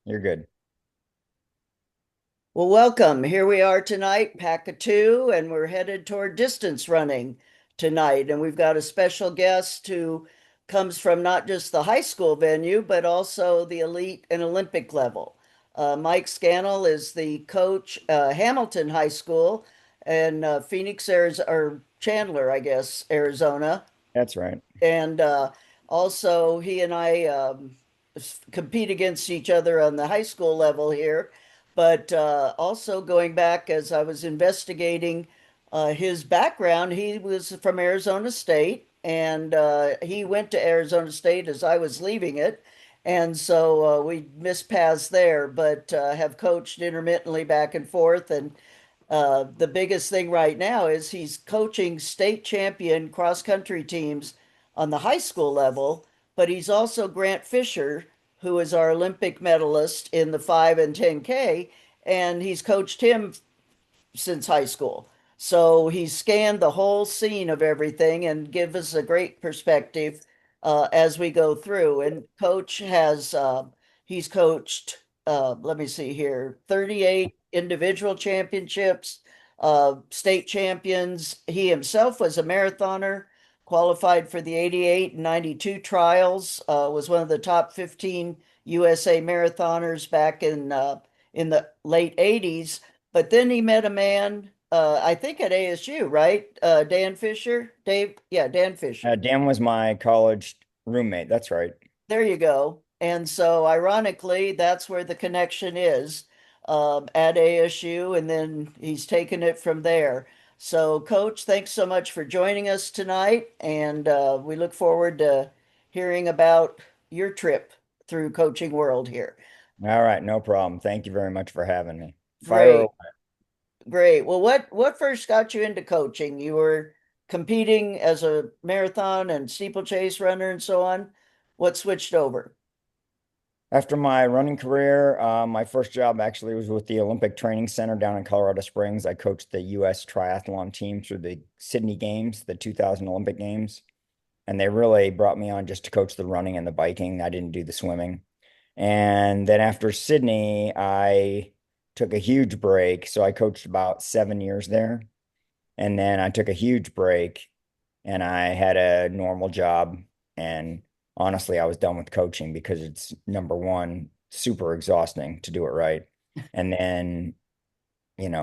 You're good. Well, welcome. Here we are tonight, PACA 2, and we're headed toward distance running tonight. And we've got a special guest who comes from not just the high school venue, but also the elite and Olympic level. Mike Scannell is the coach, Hamilton High School in Phoenix, Arizona, or Chandler, I guess, Arizona. That's right. And also, he and I compete against each other on the high school level here. But also, going back as I was investigating his background, he was from Arizona State and he went to Arizona State as I was leaving it. And so we missed paths there, but have coached intermittently back and forth. And the biggest thing right now is he's coaching state champion cross country teams on the high school level, but he's also Grant Fisher, who is our Olympic medalist in the 5 and 10K, and he's coached him since high school. So he's scanned the whole scene of everything and give us a great perspective as we go through. And Coach has he's coached let me see here, 38 individual championships, state champions. He himself was a marathoner, qualified for the 88 and 92 trials, was one of the top 15 USA marathoners back in the late 80s. But then he met a man, I think at ASU, right? Dan Fisher, Dave, yeah, Dan Fisher. Dan was my college roommate. That's right. There you go. And so, ironically, that's where the connection is at ASU, and then he's taken it from there. So, Coach, thanks so much for joining us tonight, and we look forward to hearing about your trip through coaching world here. All right, no problem. Thank you very much for having me. Fire away. Great. Great. Well, what first got you into coaching? You were competing as a marathon and steeplechase runner and so on. What switched over? After my running career, my first job actually was with the Olympic Training Center down in Colorado Springs. I coached the U.S. triathlon team through the Sydney Games, the 2000 Olympic Games, and they really brought me on just to coach the running and the biking. I didn't do the swimming. And then after Sydney, I took a huge break. So I coached about 7 years there. And then I took a huge break and I had a normal job. And honestly, I was done with coaching because it's number one, super exhausting to do it right. And then,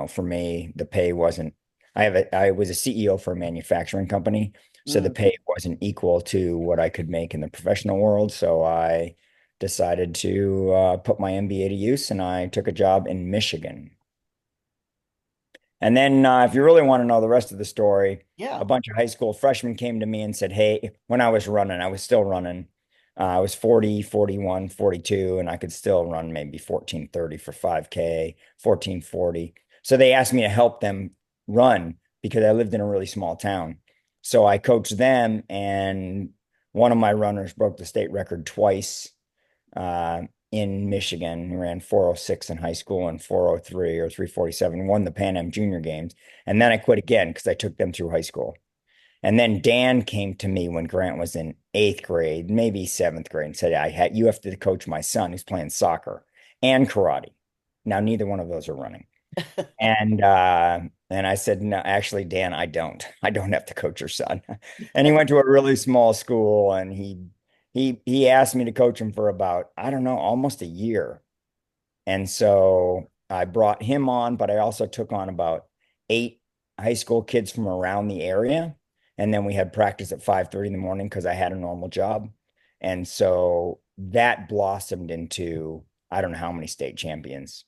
for me, the pay wasn't, I was a CEO for a manufacturing company. So the Mm. pay wasn't equal to what I could make in the professional world. So I decided to put my MBA to use and I took a job in Michigan. And then, if you really want to know the rest of the story, Yeah. a bunch of high school freshmen came to me and said, hey, when I was running, I was still running. I was 40, 41, 42, and I could still run maybe 14:30 for 5K, 14:40. So they asked me to help them run because I lived in a really small town. So I coached them, and one of my runners broke the state record twice uh, in Michigan. He ran 406 in high school and 403 or 347, won the Pan Am Junior Games. And then I quit again because I took them through high school. And then Dan came to me when Grant was in eighth grade, maybe seventh grade, and said, you have to coach my son who's playing soccer and karate. Now, neither one of those are running. And I said, no, actually, Dan, I don't. I don't have to coach your son. And he went to a really small school and he asked me to coach him for about, I don't know, almost a year. And so I brought him on, but I also took on about 8 high school kids from around the area. And then we had practice at 5:30 in the morning because I had a normal job. And so that blossomed into I don't know how many state champions.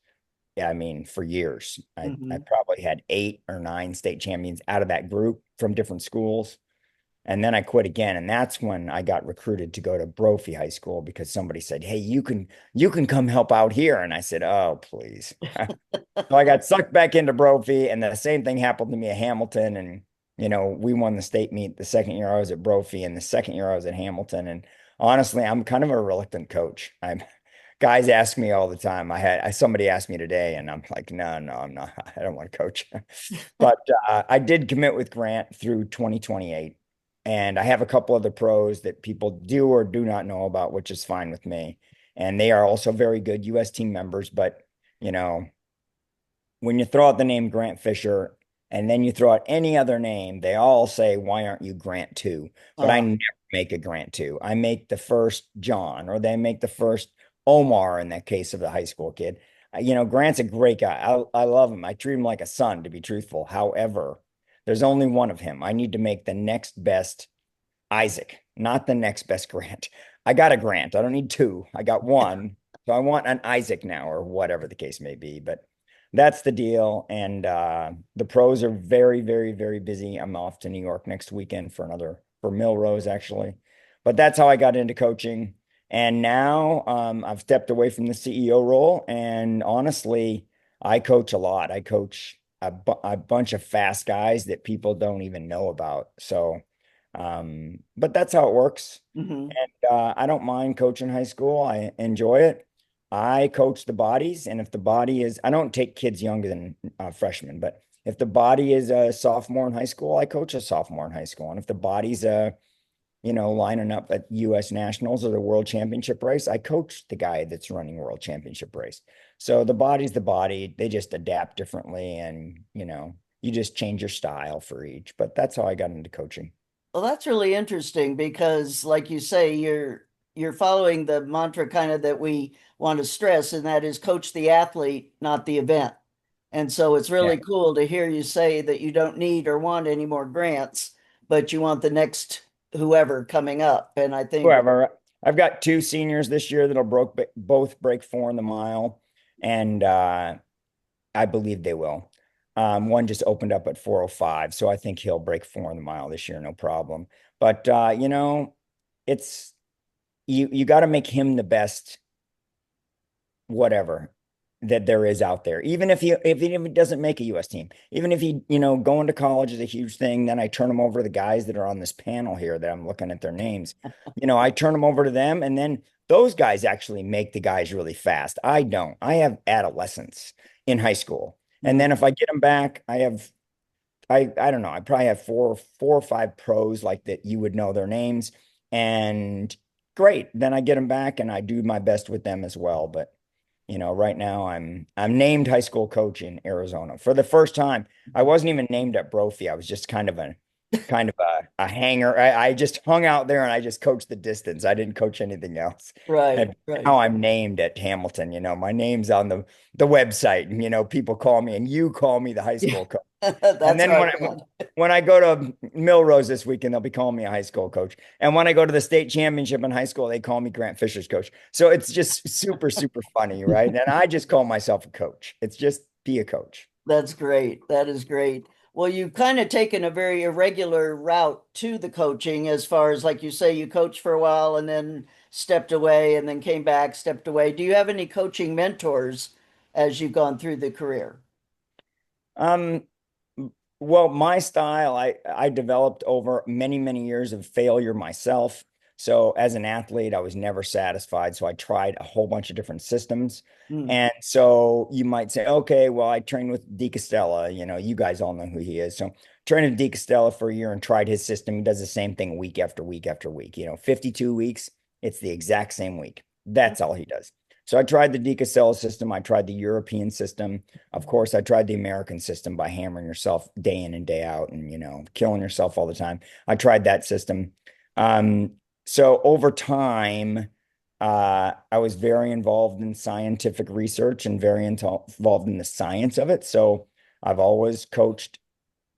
Yeah, I mean, for years. I Hmm. probably had 8 or 9 state champions out of that group from different schools. And then I quit again. And that's when I got recruited to go to Brophy High School because somebody said, hey, you can come help out here. And I said, oh, please. So I got sucked back into Brophy, and the same thing happened to me at Hamilton. And, we won the state meet the second year I was at Brophy, and the second year I was at Hamilton. And honestly, I'm kind of a reluctant coach. Guys ask me all the time. Somebody asked me today, and I'm like, no, no, I'm not. I don't want to coach. But I did commit with Grant through 2028. And I have a couple other pros that people do or do not know about, which is fine with me. and they are also very good U.S. team members. But, you know, when you throw out the name Grant Fisher and then you throw out any other name, they all say, why aren't you Grant 2? But I Uh, never make a Grant 2. I make the first John, or they make the first Omar in that case of the high school kid. Grant's a great guy. I love him. I treat him like a son, to be truthful. However, there's only one of him. I need to make the next best Isaac, not the next best Grant. I got a Grant. I don't need two. I got one. So I want an Isaac now, or whatever the case may be. But that's the deal. And the pros are very, very, very busy. I'm off to New York next weekend for Milrose, actually. But that's how I got into coaching. And now I've stepped away from the CEO role. And honestly, I coach a lot. I coach a bunch of fast guys that people don't even know about. But that's how it works. mhm. And I don't mind coaching high school. I enjoy it. I coach the bodies, and if the body is, I don't take kids younger than freshmen, but if the body is a sophomore in high school, I coach a sophomore in high school. And if the body's lining up at U.S. Nationals or the World Championship race, I coach the guy that's running World Championship race. So the body's the body. They just adapt differently, and you just change your style for each. But that's how I got into coaching. Well, that's really interesting because, like you say, you're following the mantra kind of that we want to stress, and that is coach the athlete, not the event. And so it's Yeah. really cool to hear you say that you don't need or want any more grants, but you want the next whoever coming up. And I think, Whoever. I've got two seniors this year that'll both break 4 in the mile, and I believe they will. One just opened up at 4:05, so I think he'll break 4 in the mile this year, no problem. But it's you got to make him the best whatever that there is out there. Even if he doesn't make a US team, even if going to college is a huge thing, then I turn him over to the guys that are on this panel here that I'm looking at their names. I turn them over to them, and then those guys actually make the guys really fast. I don't. I have adolescents in high school. And mm, then if I get them back, I don't know, I probably have four or five pros like that you would know their names. And great. Then I get them back and I do my best with them as well. But right now I'm named high school coach in Arizona for the first time. I wasn't even named at Brophy. I was just kind of a hanger. I just hung out there and I just coached the distance. I didn't coach anything else. right, And right. now I'm named at Hamilton. My name's on the website, and people call me, and you call me the high Yeah, school coach. And that's then how I when I got. when I go to Milrose this weekend, they'll be calling me a high school coach. And when I go to the state championship in high school, they call me Grant Fisher's coach. So it's just super, super funny, right? And I just call myself a coach. It's just be a coach. That's great. That is great. Well, you've kind of taken a very irregular route to the coaching as far as, like you say, you coached for a while and then stepped away and then came back, stepped away. Do you have any coaching mentors as you've gone through the career? Um, well, my style, I developed over many, many years of failure myself. So as an athlete, I was never satisfied. So I tried a whole bunch of different systems. Hmm. And so you might say, okay, well, I trained with Di Castella. You guys all know who he is. So trained with Di Castella for a year and tried his system. He does the same thing week after week after week. 52 weeks, it's the exact same week. That's all he does. So I tried the Di Castella system. I tried the European system. Of course, I tried the American system by hammering yourself day in and day out and, killing yourself all the time. I tried that system. Um, so over time, I was very involved in scientific research and very involved in the science of it. So I've always coached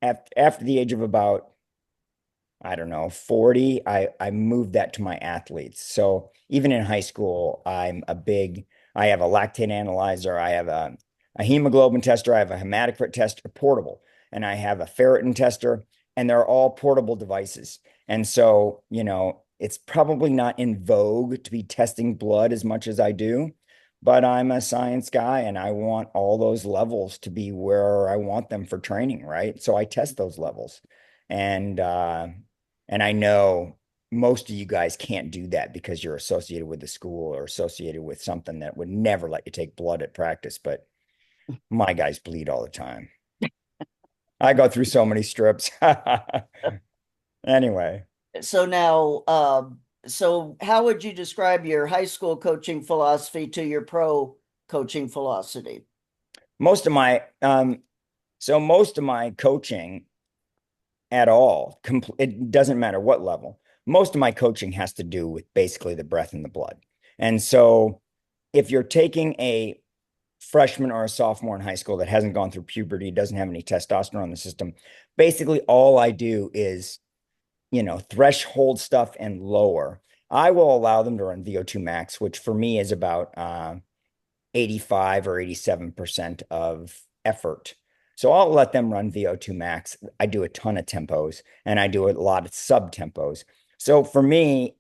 after the age of about I don't know, 40, I moved that to my athletes. So even in high school, I have a lactate analyzer, I have a hemoglobin tester, I have a hematocrit tester, portable, and I have a ferritin tester, and they're all portable devices. And so, it's probably not in vogue to be testing blood as much as I do, but I'm a science guy and I want all those levels to be where I want them for training, right? So I test those levels. And and I know most of you guys can't do that because you're associated with the school or associated with something that would never let you take blood at practice. But my guys bleed all the time. I go through so many strips. Anyway, So now, So how would you describe your high school coaching philosophy to your pro coaching philosophy? Most of my most of my coaching at all, it doesn't matter what level. Most of my coaching has to do with basically the breath and the blood. And so if you're taking a freshman or a sophomore in high school that hasn't gone through puberty, doesn't have any testosterone in the system, basically all I do is, threshold stuff and lower. I will allow them to run VO2 max, which for me is about 85 or 87% of effort. So I'll let them run VO2 max. I do a ton of tempos and I do a lot of sub tempos. So for me,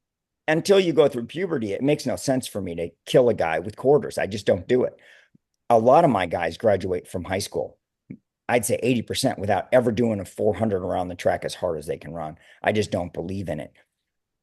until you go through puberty, it makes no sense for me to kill a guy with quarters. I just don't do it. A lot of my guys graduate from high school. I'd say 80% without ever doing a 400 around the track as hard as they can run. I just don't believe in it.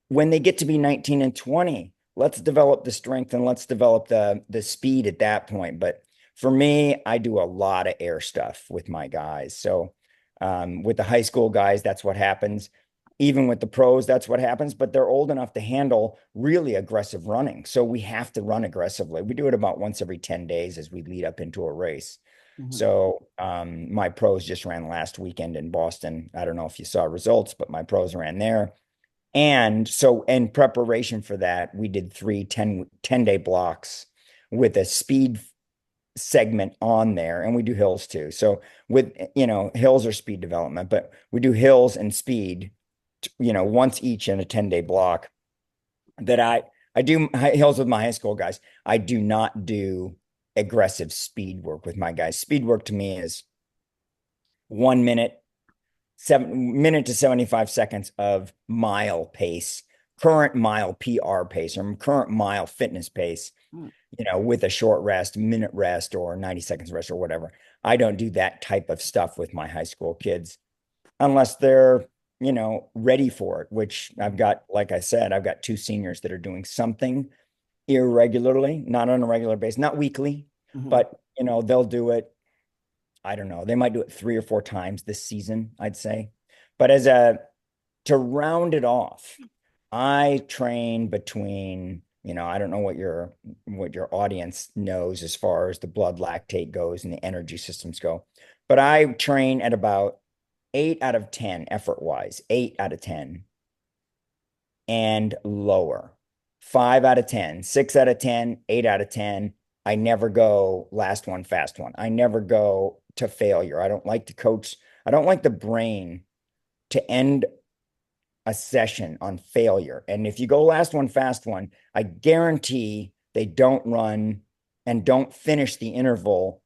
When they get to be 19 and 20, let's develop the strength and let's develop the speed at that point. But for me, I do a lot of air stuff with my guys. So with the high school guys, that's what happens. Even with the pros, that's what happens. But they're old enough to handle really aggressive running. So we have to run aggressively. We do it about once every 10 days as we lead up into a race. Mhm. So my pros just ran last weekend in Boston. I don't know if you saw results, but my pros ran there. And so in preparation for that, we did 10-day blocks with a speed segment on there. And we do hills too. So with, hills are speed development, but we do hills and speed, once each in a 10-day block that I do hills with my high school guys. I do not do aggressive speed work with my guys. Speed work to me is 1 minute 7 minute to 75 seconds of mile pace, current mile PR pace or current mile fitness pace, Mm. with a short rest, minute rest, or 90 seconds rest or whatever. I don't do that type of stuff with my high school kids unless they're, ready for it, which I've got, like I said, I've got two seniors that are doing something irregularly, not on a regular basis, not weekly, Mhm. but, they'll do it. I don't know. They might do it 3 or 4 times this season, I'd say. But to round it off, I train between, I don't know what your audience knows as far as the blood lactate goes and the energy systems go, but I train at about 8 out of 10 effort wise, 8 out of 10 and lower. 5 out of 10, 6 out of 10, 8 out of 10. I never go last one, fast one. I never go to failure. I don't like to coach. I don't like the brain to end a session on failure. And if you go last one, fast one, I guarantee they don't run and don't finish the interval,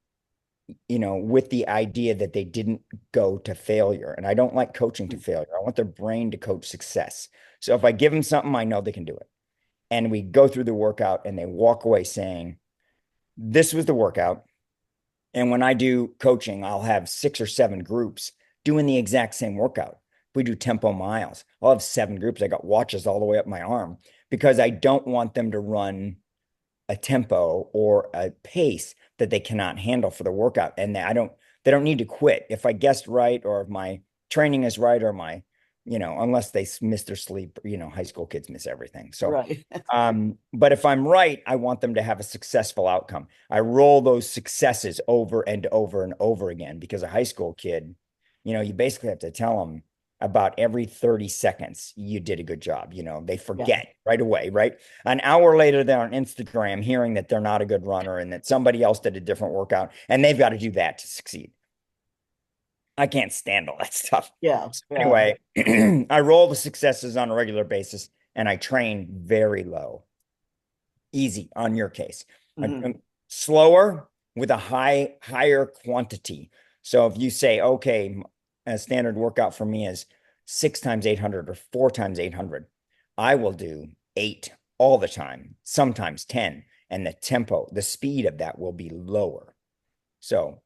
with the idea that they didn't go to failure. And I don't like coaching to failure. I want their brain to coach success. So if I give them something, I know they can do it. And we go through the workout and they walk away saying, this was the workout. And when I do coaching, I'll have 6 or 7 groups doing the exact same workout. If we do tempo miles, I'll have 7 groups. I got watches all the way up my arm because I don't want them to run a tempo or a pace that they cannot handle for the workout. And they don't need to quit. If I guessed right, or if my training is right, or unless they miss their sleep, high school kids miss everything. So, Right. but if I'm right, I want them to have a successful outcome. I roll those successes over and over and over again because a high school kid, you basically have to tell them about every 30 seconds you did a good job. They Yeah. forget right away, right? An hour later, they're on Instagram hearing that they're not a good runner and that somebody else did a different workout, and they've got to do that to succeed. I can't stand all that stuff. Yeah. So Yeah. anyway, I roll the successes on a regular basis and I train very low, easy on your case. Mhm. Slower with a higher quantity. So if you say, okay, a standard workout for me is 6 times 800 or 4 times 800, I will do 8 all the time, sometimes 10. And the tempo, the speed of that will be lower. So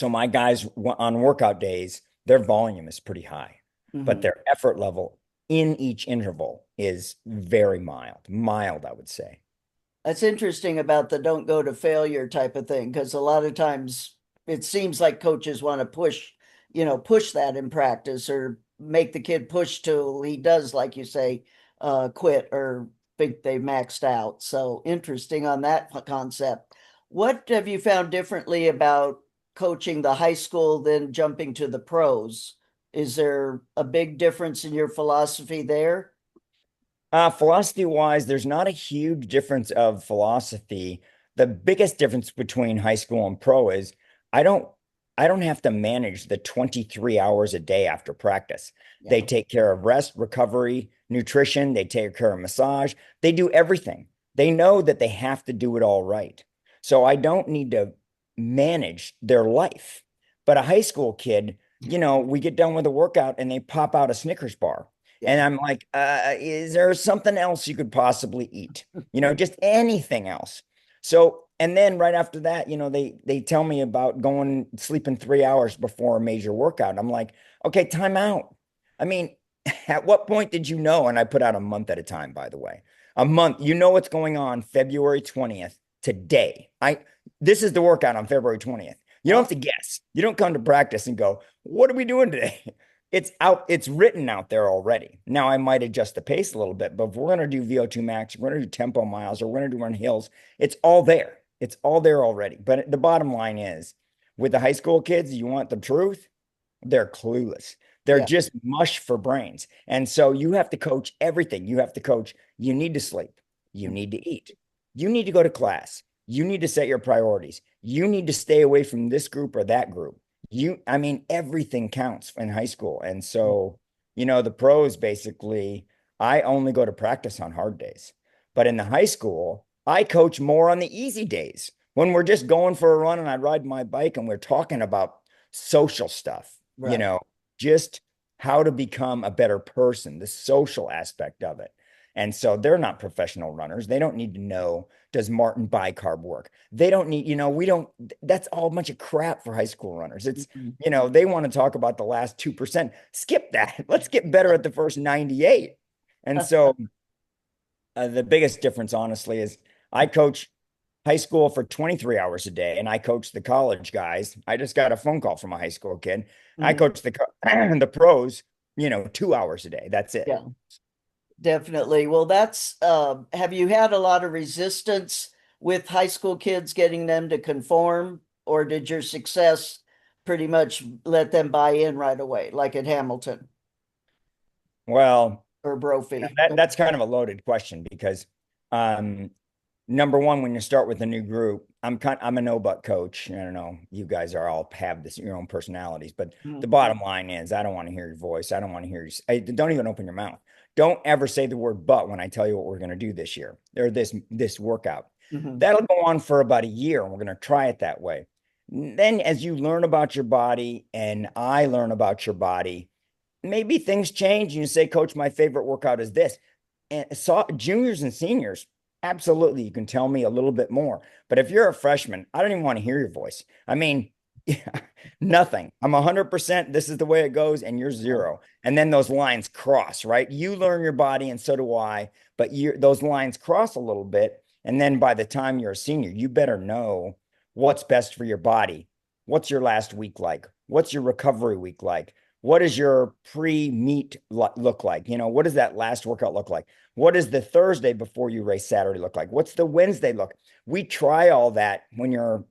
my guys on workout days, their volume is pretty high, but Mhm. their effort level in each interval is very mild, I would say. That's interesting about the don't go to failure type of thing, because a lot of times it seems like coaches want to push that in practice or make the kid push till he does, like you say, quit or think they maxed out. So interesting on that concept. What have you found differently about coaching the high school than jumping to the pros? Is there a big difference in your philosophy there? Philosophy wise, there's not a huge difference of philosophy. The biggest difference between high school and pro is I don't I don't have to manage the 23 hours a day after practice. They Yeah, take care of rest, recovery, nutrition, they take care of massage. They do everything. They know that they have to do it all right. So I don't need to manage their life. But a high school kid, we get done with a workout and they pop out a Snickers bar. And yeah, I'm like, is there something else you could possibly eat? Just anything else. So, and then right after that, they tell me about going sleeping 3 hours before a major workout. I'm like, okay, time out. I mean, at what point did you know? And I put out a month at a time, by the way. A month, you know what's going on February 20th today. This is the workout on February 20th. You don't yeah, have to guess. You don't come to practice and go, what are we doing today? It's out, it's written out there already. Now I might adjust the pace a little bit, but if we're going to do VO2 max, we're going to do tempo miles, or we're going to do run hills, it's all there. It's all there already. But the bottom line is with the high school kids, you want the truth? They're clueless. They're yeah, just mush for brains. And so you have to coach everything. You have to coach, you need to sleep, you need to eat, you need to go to class, you need to set your priorities, you need to stay away from this group or that group. I mean, everything counts in high school. And so, the pros basically, I only go to practice on hard days. But in the high school, I coach more on the easy days when we're just going for a run and I ride my bike and we're talking about social stuff, right. just how to become a better person, the social aspect of it. And so they're not professional runners. They don't need to know, does Martin bicarb work? They don't need, we don't, that's all a bunch of crap for high school runners. It's, Mhm. they want to talk about the last 2%. Skip that. Let's get better at the first 98. And so the biggest difference, honestly, is I coach high school for 23 hours a day and I coach the college guys. I just got a phone call from a high school kid. I Mhm. coach the pros, 2 hours a day. That's it. Yeah, definitely. Well, have you had a lot of resistance with high school kids getting them to conform, or did your success pretty much let them buy in right away, like at Hamilton Well, or Brophy? that's kind of a loaded question because um, number one, when you start with a new group, I'm a no but coach. I don't know, you guys are all have this your own personalities, but the Mhm. bottom line is I don't want to hear your voice. I don't want to hear you. Don't even open your mouth. Don't ever say the word but when I tell you what we're going to do this year or this workout. Mhm. That'll go on for about a year, and we're going to try it that way. Then, as you learn about your body and I learn about your body, maybe things change and you say, Coach, my favorite workout is this. And so juniors and seniors, absolutely, you can tell me a little bit more. But if you're a freshman, I don't even want to hear your voice. I mean, nothing. I'm 100%. This is the way it goes, and you're Yeah. zero. And then those lines cross, right? You learn your body, and so do I. But those lines cross a little bit. And then by the time you're a senior, you better know what's best for your body. What's your last week like? What's your recovery week like? What does your pre-meet look like? What does that last workout look like? What does the Thursday before you race Saturday look like? What's the Wednesday look? We try all that when you're,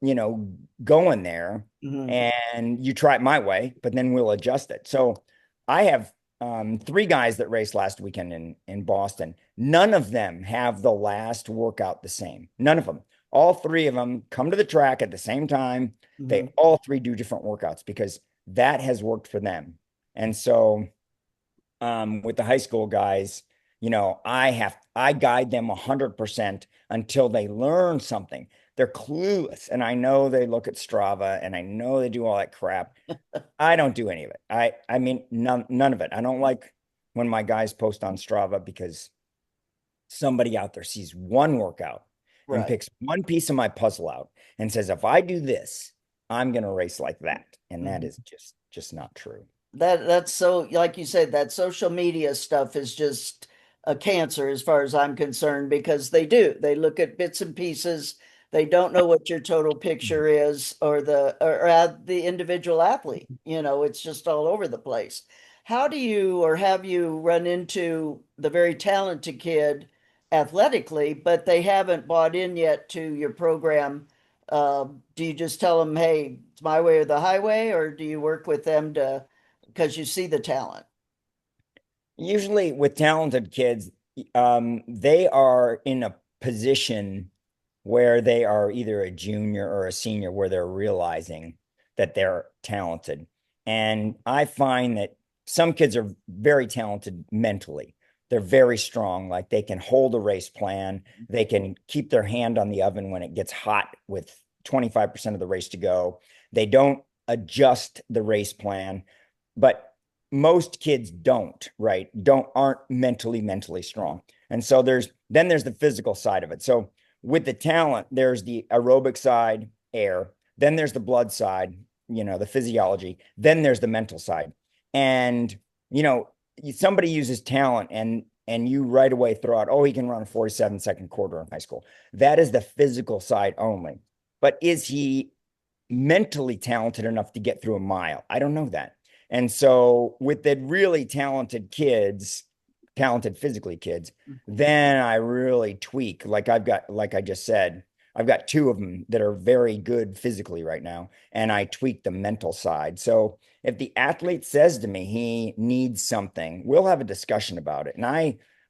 going there Mhm. and you try it my way, but then we'll adjust it. So I have three guys that raced last weekend in Boston. None of them have the last workout the same. None of them. All three of them come to the track at the same time. They Mhm. all three do different workouts because that has worked for them. And so with the high school guys, I guide them 100% until they learn something. They're clueless. And I know they look at Strava and I know they do all that crap. I don't do any of it. I mean none of it. I don't like when my guys post on Strava because somebody out there sees one workout and Right. picks one piece of my puzzle out and says, if I do this, I'm gonna race like that. And that Mhm. is just not true. That's so, like you said, that social media stuff is just a cancer as far as I'm concerned, because they look at bits and pieces. They don't know what your total picture is, or the individual athlete. It's just all over the place. how do you or have you run into the very talented kid athletically, but they haven't bought in yet to your program? Do you just tell them, hey, it's my way or the highway, or do you work with them to because you see the talent? Usually with talented kids, they are in a position where they are either a junior or a senior where they're realizing that they're talented. And I find that some kids are very talented mentally. They're very strong, like they can hold a race plan, they can keep their hand on the oven when it gets hot with 25% of the race to go. They don't adjust the race plan, but most kids don't, right? Don't aren't mentally strong. And so there's the physical side of it. So with the talent, there's the aerobic side, air, then there's the blood side, the physiology, then there's the mental side. And you know, somebody uses talent and you right away throw out, oh, he can run a 47-second quarter in high school. That is the physical side only. But is he mentally talented enough to get through a mile? I don't know that. And so with the really talented kids, talented physically kids, then I really tweak. Like I just said, I've got two of them that are very good physically right now, and I tweak the mental side. So if the athlete says to me he needs something, we'll have a discussion about it. And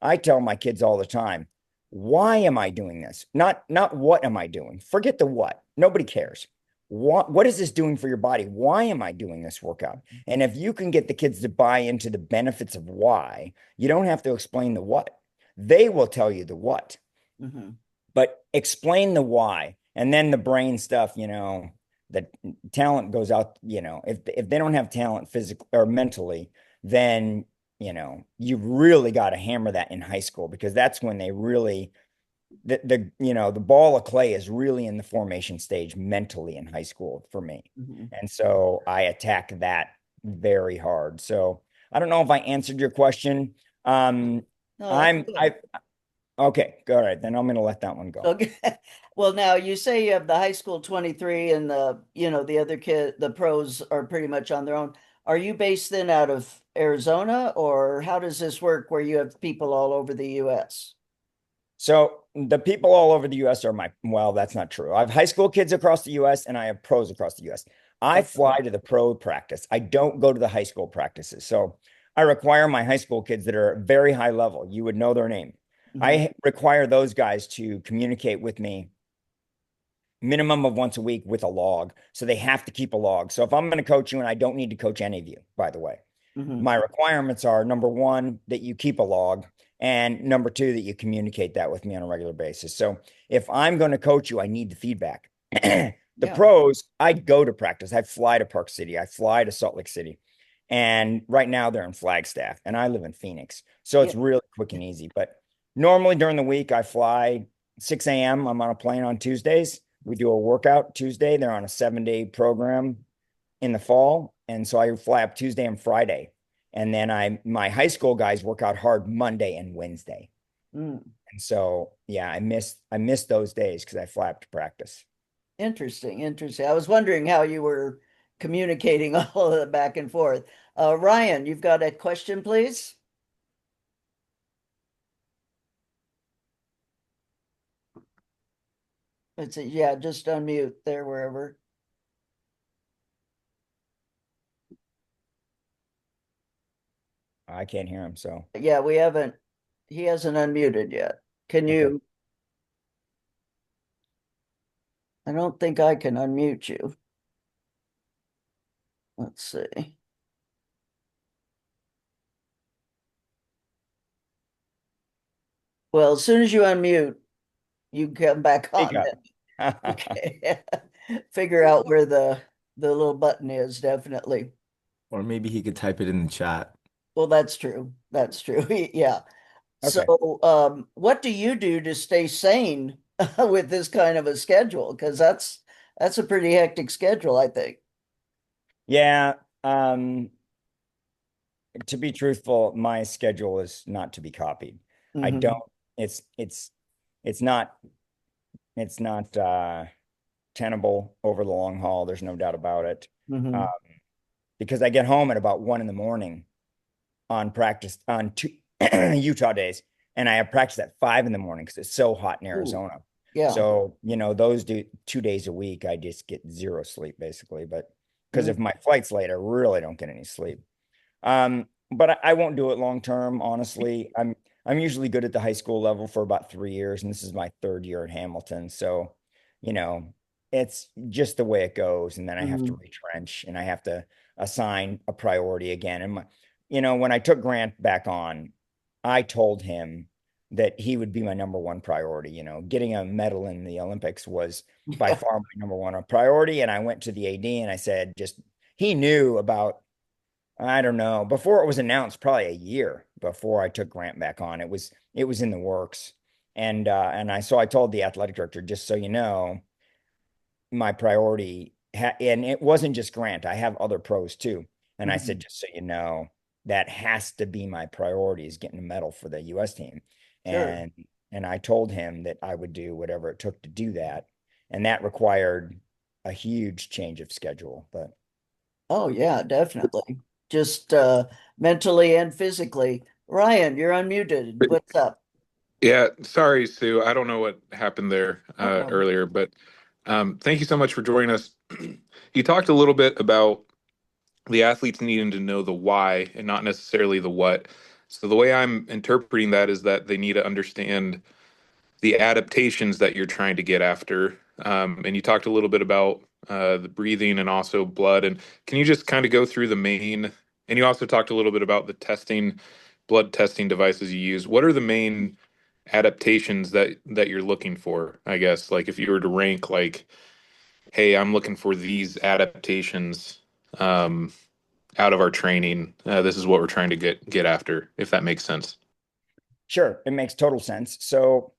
I tell my kids all the time, why am I doing this? Not what am I doing? Forget the what. Nobody cares. What is this doing for your body? Why am I doing this workout? And if you can get the kids to buy into the benefits of why, you don't have to explain the what. They will tell you the what, Mm-hmm. but explain the why. And then the brain stuff, the talent goes out, if they don't have talent physically or mentally, then, you've really got to hammer that in high school because that's when they really the ball of clay is really in the formation stage mentally in high school for me. Mm-hmm. And so I attack that very hard. So I don't know if I answered your question. Um No, that's I'm good. I okay, all right, then I'm gonna let that one go. Okay. Well, now you say you have the high school 23 and the other kid, the pros are pretty much on their own. Are you based then out of Arizona, or how does this work where you have people all over the US? So the people all over the US are well, that's not true. I have high school kids across the US and I have pros across the US. I Okay. fly to the pro practice. I don't go to the high school practices. So I require my high school kids that are very high level. You would know their name. Hmm. I require those guys to communicate with me minimum of once a week with a log. So they have to keep a log. So if I'm going to coach you, and I don't need to coach any of you, by the way, Hmm. my requirements are number one, that you keep a log, and number two, that you communicate that with me on a regular basis. So if I'm going to coach you, I need the feedback. The Yeah. pros, I go to practice. I fly to Park City. I fly to Salt Lake City. And right now they're in Flagstaff, and I live in Phoenix. So Yeah. it's really quick and easy. But normally during the week, I fly 6 a.m. I'm on a plane on Tuesdays. We do a workout Tuesday. They're on a 7-day program in the fall. And so I fly up Tuesday and Friday. And then my high school guys work out hard Monday and Wednesday. Mm. And so yeah, I miss those days because I fly up to practice. Interesting. Interesting. I was wondering how you were communicating all of the back and forth. Ryan, you've got a question, please? Let's see. Yeah, just unmute there wherever. I can't hear him, so Yeah, he hasn't unmuted yet. Can okay. you? I don't think I can unmute you. Let's see. Well, as soon as you unmute, you come back Speak on up. then. Okay. Figure out where the little button is, definitely. Or maybe he could type it in the chat. Well, that's true. That's true. Yeah. Okay. So, what do you do to stay sane with this kind of a schedule? Because that's a pretty hectic schedule, I think. Yeah. To be truthful, my schedule is not to be copied. I don't, Hmm. it's it's not it's not tenable over the long haul. There's no doubt about it. Uh, Hmm. because I get home at about 1 in the morning on practice on two Utah days, and I have practice at 5 in the morning because it's so hot in Ooh, Arizona. yeah. So, those do 2 days a week, I just get zero sleep basically. But because Mm, if my flight's late, I really don't get any sleep. But I won't do it long term, honestly. I'm usually good at the high school level for about 3 years, and this is my third year at Hamilton. So, you know, it's just the way it goes. And then I have to mm, retrench and I have to assign a priority again. And when I took Grant back on, I told him that he would be my number one priority. Getting a medal in the Olympics was by yeah, far my number one priority. And I went to the AD and I said, he knew about, I don't know, before it was announced, probably a year before I took Grant back on. It was in the works. And I told the athletic director, just so you know, my priority and it wasn't just Grant. I have other pros too. And I said, mhm, just so you know, that has to be my priority is getting a medal for the US team. sure. And and I told him that I would do whatever it took to do that. And that required a huge change of schedule. But Oh, yeah, definitely. Just mentally and physically. Ryan, you're unmuted. What's up? Yeah, sorry, Sue. I don't know what happened there No problem. earlier, but thank you so much for joining us. You talked a little bit about the athletes needing to know the why and not necessarily the what. So the way I'm interpreting that is that they need to understand the adaptations that you're trying to get after. And you talked a little bit about the breathing and also blood. And can you just kind of go through the main? And you also talked a little bit about the testing, blood testing devices you use. What are the main adaptations that you're looking for? I guess like if you were to rank, like, hey, I'm looking for these adaptations um, out of our training. This is what we're trying to get after, if that makes sense. sure, it makes total sense. So,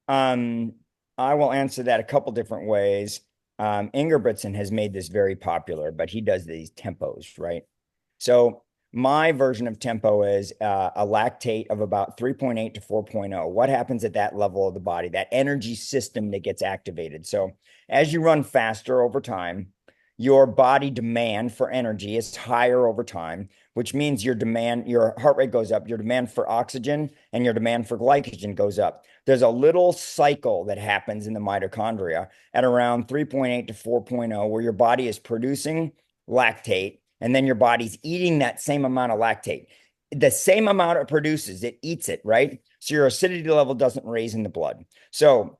um, I will answer that a couple different ways. Ingebrigtsen has made this very popular, but he does these tempos, right? So my version of tempo is a lactate of about 3.8 to 4.0. What happens at that level of the body, that energy system that gets activated? So as you run faster over time, your body demand for energy is higher over time, which means your heart rate goes up, your demand for oxygen and your demand for glycogen goes up. There's a little cycle that happens in the mitochondria at around 3.8 to 4.0 where your body is producing lactate and then your body's eating that same amount of lactate. The same amount it produces, it eats it, right? So your acidity level doesn't raise in the blood. So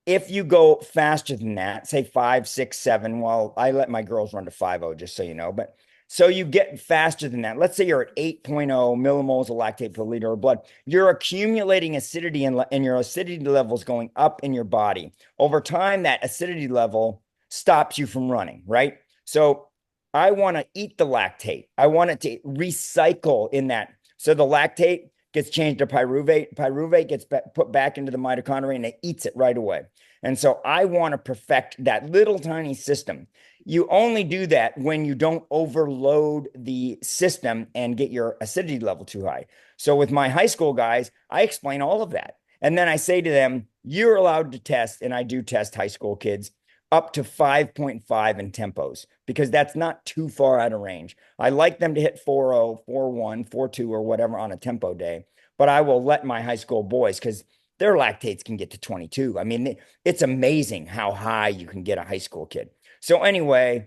if you go faster than that, say 5, 6, 7, well, I let my girls run to 5.0, just so you know. But so you get faster than that. Let's say you're at 8.0 millimoles of lactate per liter of blood. You're accumulating acidity and your acidity level is going up in your body. Over time, that acidity level stops you from running, right? So I want to eat the lactate. I want it to recycle in that. So the lactate gets changed to pyruvate. Pyruvate gets put back into the mitochondria and it eats it right away. And so I want to perfect that little tiny system. You only do that when you don't overload the system and get your acidity level too high. So with my high school guys, I explain all of that. And then I say to them, you're allowed to test, and I do test high school kids up to 5.5 in tempos because that's not too far out of range. I like them to hit 4.0, 4.1, 4.2 or whatever on a tempo day, but I will let my high school boys because their lactates can get to 22. I mean, it's amazing how high you can get a high school kid. So anyway,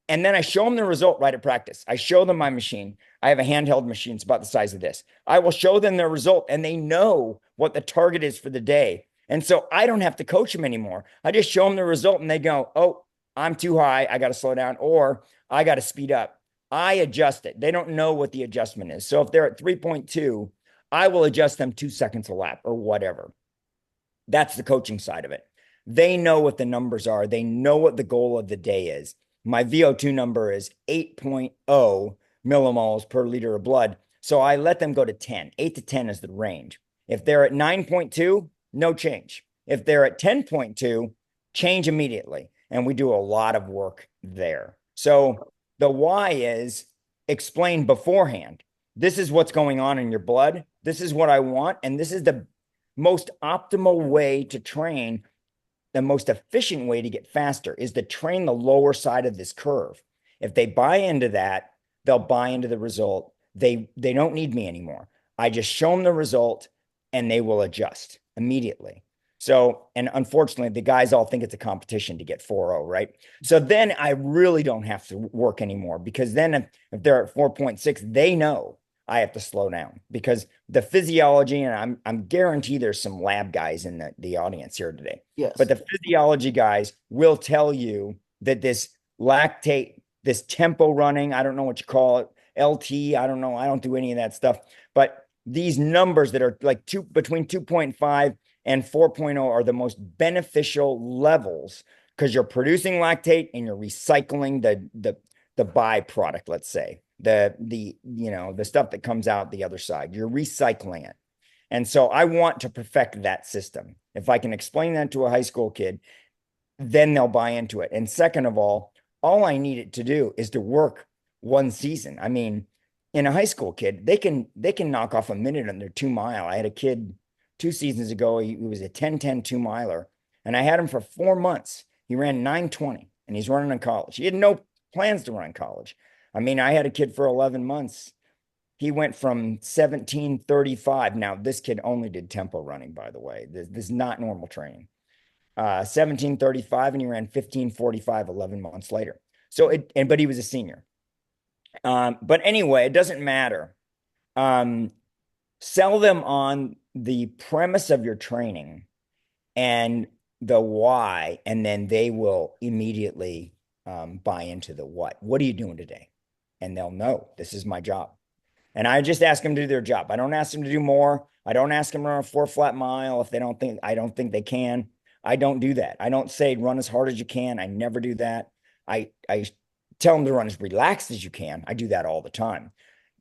and then I show them the result right at practice. I show them my machine. I have a handheld machine. It's about the size of this. I will show them their result and they know what the target is for the day. And so I don't have to coach them anymore. I just show them the result and they go, oh, I'm too high. I got to slow down or I got to speed up. I adjust it. They don't know what the adjustment is. So if they're at 3.2, I will adjust them 2 seconds a lap or whatever. That's the coaching side of it. They know what the numbers are. They know what the goal of the day is. My VO2 number is 8.0 millimoles per liter of blood. So I let them go to 10. 8 to 10 is the range. If they're at 9.2, no change. If they're at 10.2, change immediately. And we do a lot of work there. So the why is explained beforehand. This is what's going on in your blood. This is what I want. And this is the most optimal way to train, the most efficient way to get faster is to train the lower side of this curve. If they buy into that, they'll buy into the result. They don't need me anymore. I just show them the result and they will adjust immediately. So, and unfortunately, the guys all think it's a competition to get 4.0, right? So then I really don't have to work anymore, because then if they're at 4.6, they know I have to slow down, because the physiology, and I'm guaranteed there's some lab guys in the audience here today, Yes. but the physiology guys will tell you that this lactate, this tempo running, I don't know what you call it, LT, I don't know, I don't do any of that stuff, but these numbers that are like between 2.5 and 4.0 are the most beneficial levels, because you're producing lactate and you're recycling the byproduct, let's say, the stuff that comes out the other side. You're recycling it. And so I want to perfect that system. If I can explain that to a high school kid, then they'll buy into it. And second of all I need it to do is to work one season. I mean, in a high school kid, they can knock off a minute on their 2 mile. I had a kid 2 seasons ago. He was a 10-10 2 miler, and I had him for 4 months. He ran 9:20, and he's running in college. He had no plans to run in college. I mean, I had a kid for 11 months. He went from 17:35. Now, this kid only did tempo running, by the way. This is not normal training. 17:35, and he ran 15:45 11 months later. So but he was a senior. But anyway, it doesn't matter. Sell them on the premise of your training and the why, and then they will immediately buy into the what. What are you doing today? And they'll know this is my job. And I just ask them to do their job. I don't ask them to do more. I don't ask them to run a 4 flat mile if I don't think they can. I don't do that. I don't say run as hard as you can. I never do that. I tell them to run as relaxed as you can. I do that all the time.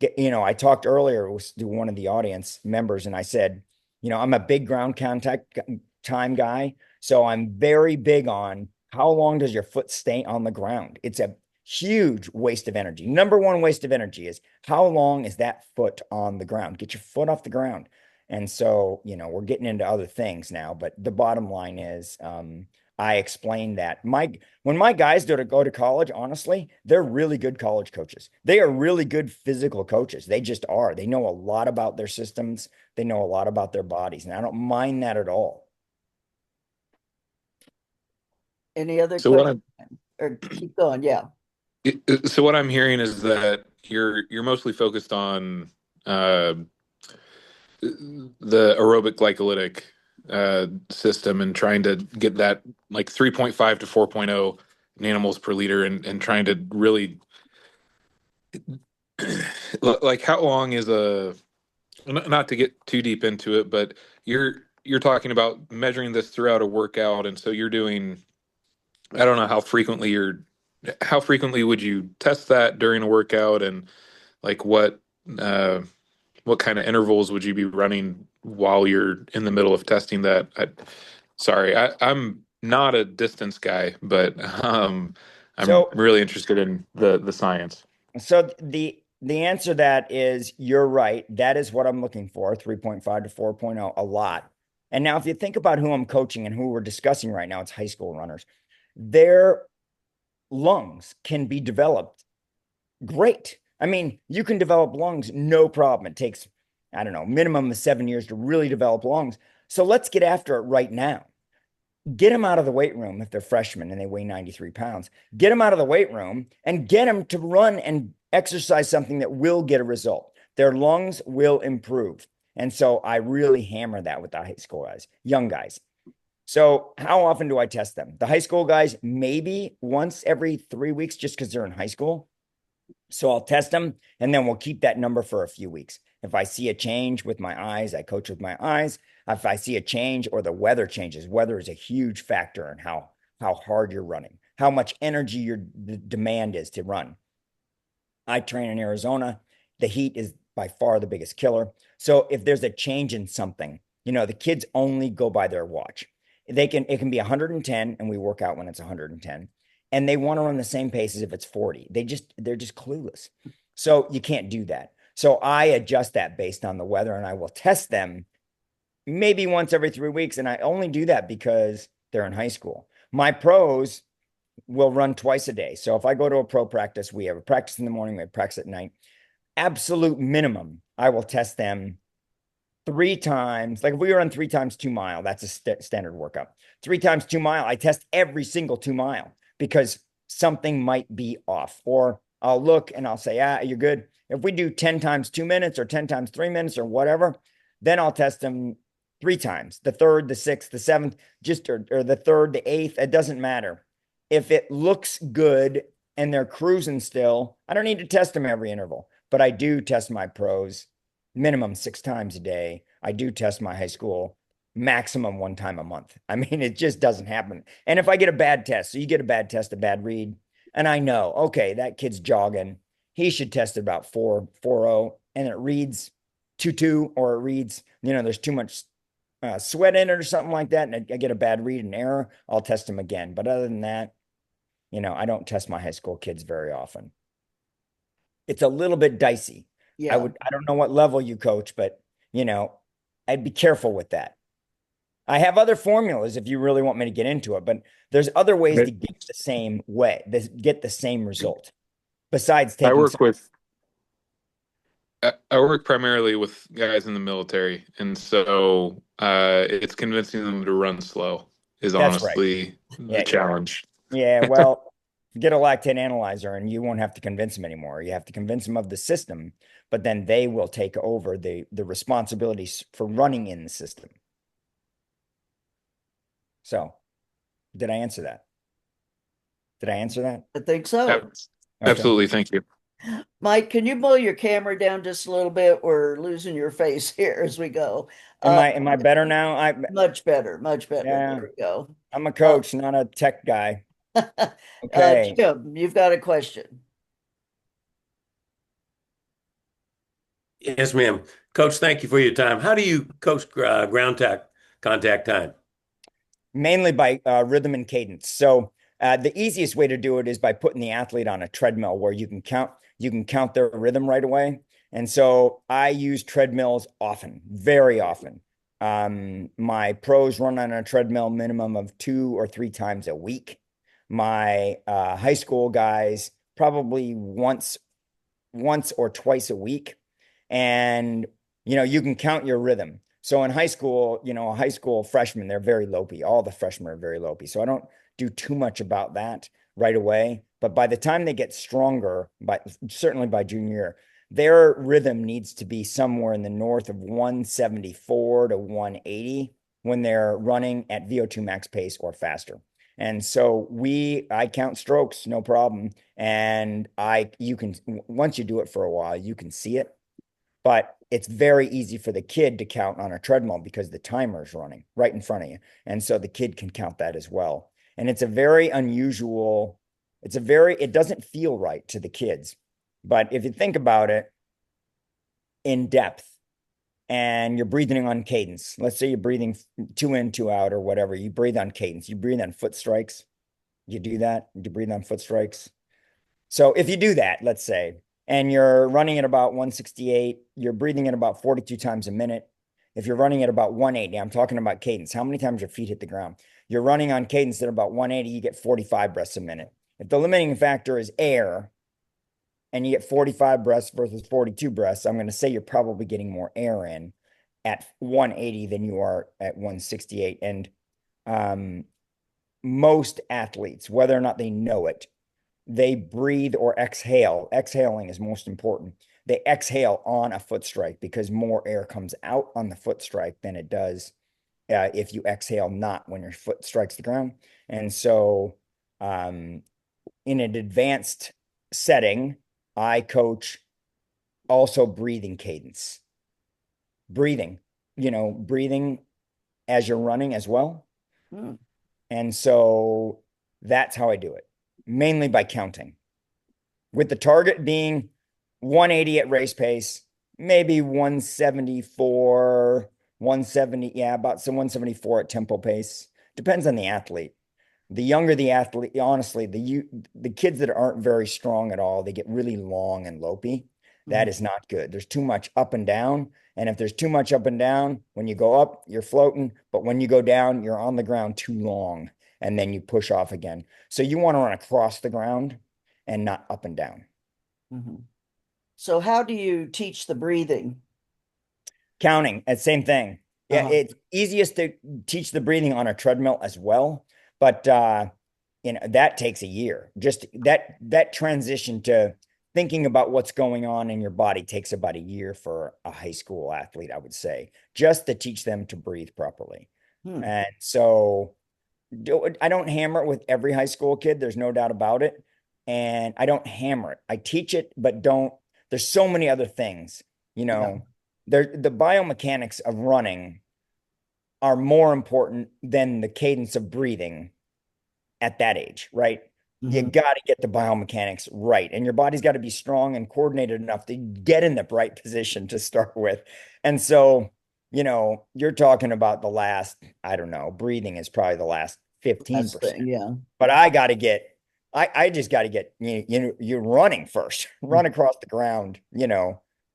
I talked earlier to one of the audience members, and I said, I'm a big ground contact time guy. So I'm very big on how long does your foot stay on the ground? It's a huge waste of energy. Number one waste of energy is how long is that foot on the ground? Get your foot off the ground. And so, we're getting into other things now, but the bottom line is, I explained that when my guys go to college, honestly, they're really good college coaches. They are really good physical coaches. They just are. They know a lot about their systems. They know a lot about their bodies, and I don't mind that at all. Any other So what questions? Or keep going. Yeah. so what I'm hearing is that you're mostly focused on the aerobic glycolytic system, and trying to get that like 3.5 to 4.0 nanomoles per liter, and trying to really like, how long is not to get too deep into it, but you're talking about measuring this throughout a workout, and so you're doing, I don't know how frequently would you test that during a workout, and like uh what kind of intervals would you be running while you're in the middle of testing that? Sorry, I'm not a distance guy, but I'm So, really interested in the science. so the answer to that is you're right. That is what I'm looking for, 3.5 to 4.0, a lot. And now if you think about who I'm coaching and who we're discussing right now, it's high school runners. Their lungs can be developed great. I mean, you can develop lungs, no problem. It takes, I don't know, minimum of 7 years to really develop lungs. So let's get after it right now. Get them out of the weight room if they're freshmen and they weigh 93 pounds. Get them out of the weight room and get them to run and exercise something that will get a result. Their lungs will improve. And so I really hammer that with the high school guys, young guys. So how often do I test them? The high school guys, maybe once every 3 weeks, just because they're in high school. So I'll test them, and then we'll keep that number for a few weeks. If I see a change with my eyes, I coach with my eyes. If I see a change or the weather changes, weather is a huge factor in how hard you're running, how much energy your demand is to run. I train in Arizona. The heat is by far the biggest killer. So if there's a change in something, the kids only go by their watch. It can be 110, and we work out when it's 110, and they want to run the same pace as if it's 40. They're just clueless. So you can't do that. So I adjust that based on the weather, and I will test them maybe once every 3 weeks. And I only do that because they're in high school. My pros will run twice a day. So if I go to a pro practice, we have a practice in the morning, we have practice at night. absolute minimum, I will test them 3 times. Like if we run 3 times 2 mile, that's a standard workout. 3 times 2 mile, I test every single 2 mile because something might be off. Or I'll look and I'll say, ah, you're good. If we do 10 times 2 minutes or 10 times 3 minutes or whatever, then I'll test them 3 times, the third, the sixth, the seventh, just or the third, the eighth. It doesn't matter. If it looks good and they're cruising still, I don't need to test them every interval, but I do test my pros minimum 6 times a day. I do test my high school maximum 1 time a month. I mean, it just doesn't happen. And if I get a bad test, so you get a bad test, a bad read, and I know, okay, that kid's jogging, he should test it about 4.40, and it reads 2.2, or it reads, there's too much sweat in it or something like that, and I get a bad read and error, I'll test him again. But other than that, I don't test my high school kids very often. It's a little bit dicey. Yeah. I don't know what level you coach, but you know, I'd be careful with that. I have other formulas if you really want me to get into it, but there's other ways to get the same way, get the same result besides I taking work some. with I work primarily with guys in the military, and so it's convincing them to run slow is That's right. honestly the Yeah. challenge. Yeah. Well, get a lactate analyzer and you won't have to convince them anymore. You have to convince them of the system, but then they will take over the responsibilities for running in the system. So, did I answer that? Did I answer that? I think so. Ab- Okay. Absolutely, thank you. Mike, can you pull your camera down just a little bit? We're losing your face here as we go. Am Uh, I better now? Much better, much better. Yeah, There we go. I'm a Uh, coach, not a tech guy. Okay. Jim, you've got a question. Yes, ma'am. Coach, thank you for your time. How do you coach contact time? Mainly by rhythm and cadence. So the easiest way to do it is by putting the athlete on a treadmill where you can count their rhythm right away. And so I use treadmills often, very often. My pros run on a treadmill minimum of 2 or 3 times a week. My high school guys probably once or twice a week. And you can count your rhythm. So in high school, a high school freshman, they're very lopey. All the freshmen are very lopey. So I don't do too much about that right away. But by the time they get stronger, certainly by junior year, their rhythm needs to be somewhere in the north of 174 to 180 when they're running at VO2 max pace or faster. And so I count strokes, no problem. And you can, once you do it for a while, you can see it, but it's very easy for the kid to count on a treadmill because the timer is running right in front of you. And so the kid can count that as well. And it's a very unusual, it doesn't feel right to the kids. But if you think about it in depth and you're breathing on cadence, let's say you're breathing 2 in, 2 out or whatever, you breathe on cadence, you breathe on foot strikes. You do that, you breathe on foot strikes. So if you do that, let's say, and you're running at about 168, you're breathing at about 42 times a minute. If you're running at about 180, I'm talking about cadence. How many times your feet hit the ground? You're running on cadence at about 180, you get 45 breaths a minute. If the limiting factor is air and you get 45 breaths versus 42 breaths, I'm going to say you're probably getting more air in at 180 than you are at 168. And most athletes, whether or not they know it, they breathe or exhale. Exhaling is most important. They exhale on a foot strike because more air comes out on the foot strike than it does if you exhale not when your foot strikes the ground. And so, in an advanced setting, I coach also breathing cadence, breathing as you're running as well. Hmm. And so that's how I do it, mainly by counting, with the target being 180 at race pace, maybe 174, 170, yeah, about some 174 at tempo pace. Depends on the athlete. The younger the athlete, honestly, the kids that aren't very strong at all, they get really long and lopey. That Mhm. is not good. There's too much up and down. And if there's too much up and down, when you go up, you're floating. But when you go down, you're on the ground too long. And then you push off again. So you want to run across the ground and not up and down. Mhm. So how do you teach the breathing? Counting, same thing. Yeah, Uh-huh. it's easiest to teach the breathing on a treadmill as well, but that takes a year. Just that transition to thinking about what's going on in your body takes about a year for a high school athlete, I would say, just to teach them to breathe properly. Hmm. And so I don't hammer it with every high school kid. There's no doubt about it. And I don't hammer it. I teach it, but don't. There's so many other things, you Yeah. know. The biomechanics of running are more important than the cadence of breathing at that age, right? You Hmm. got to get the biomechanics right, and your body's got to be strong and coordinated enough to get in the right position to start with. And so, you're talking about the last, I don't know, breathing is probably the last Last 15%. thing, yeah. But I just got to get you're running first, run across the ground,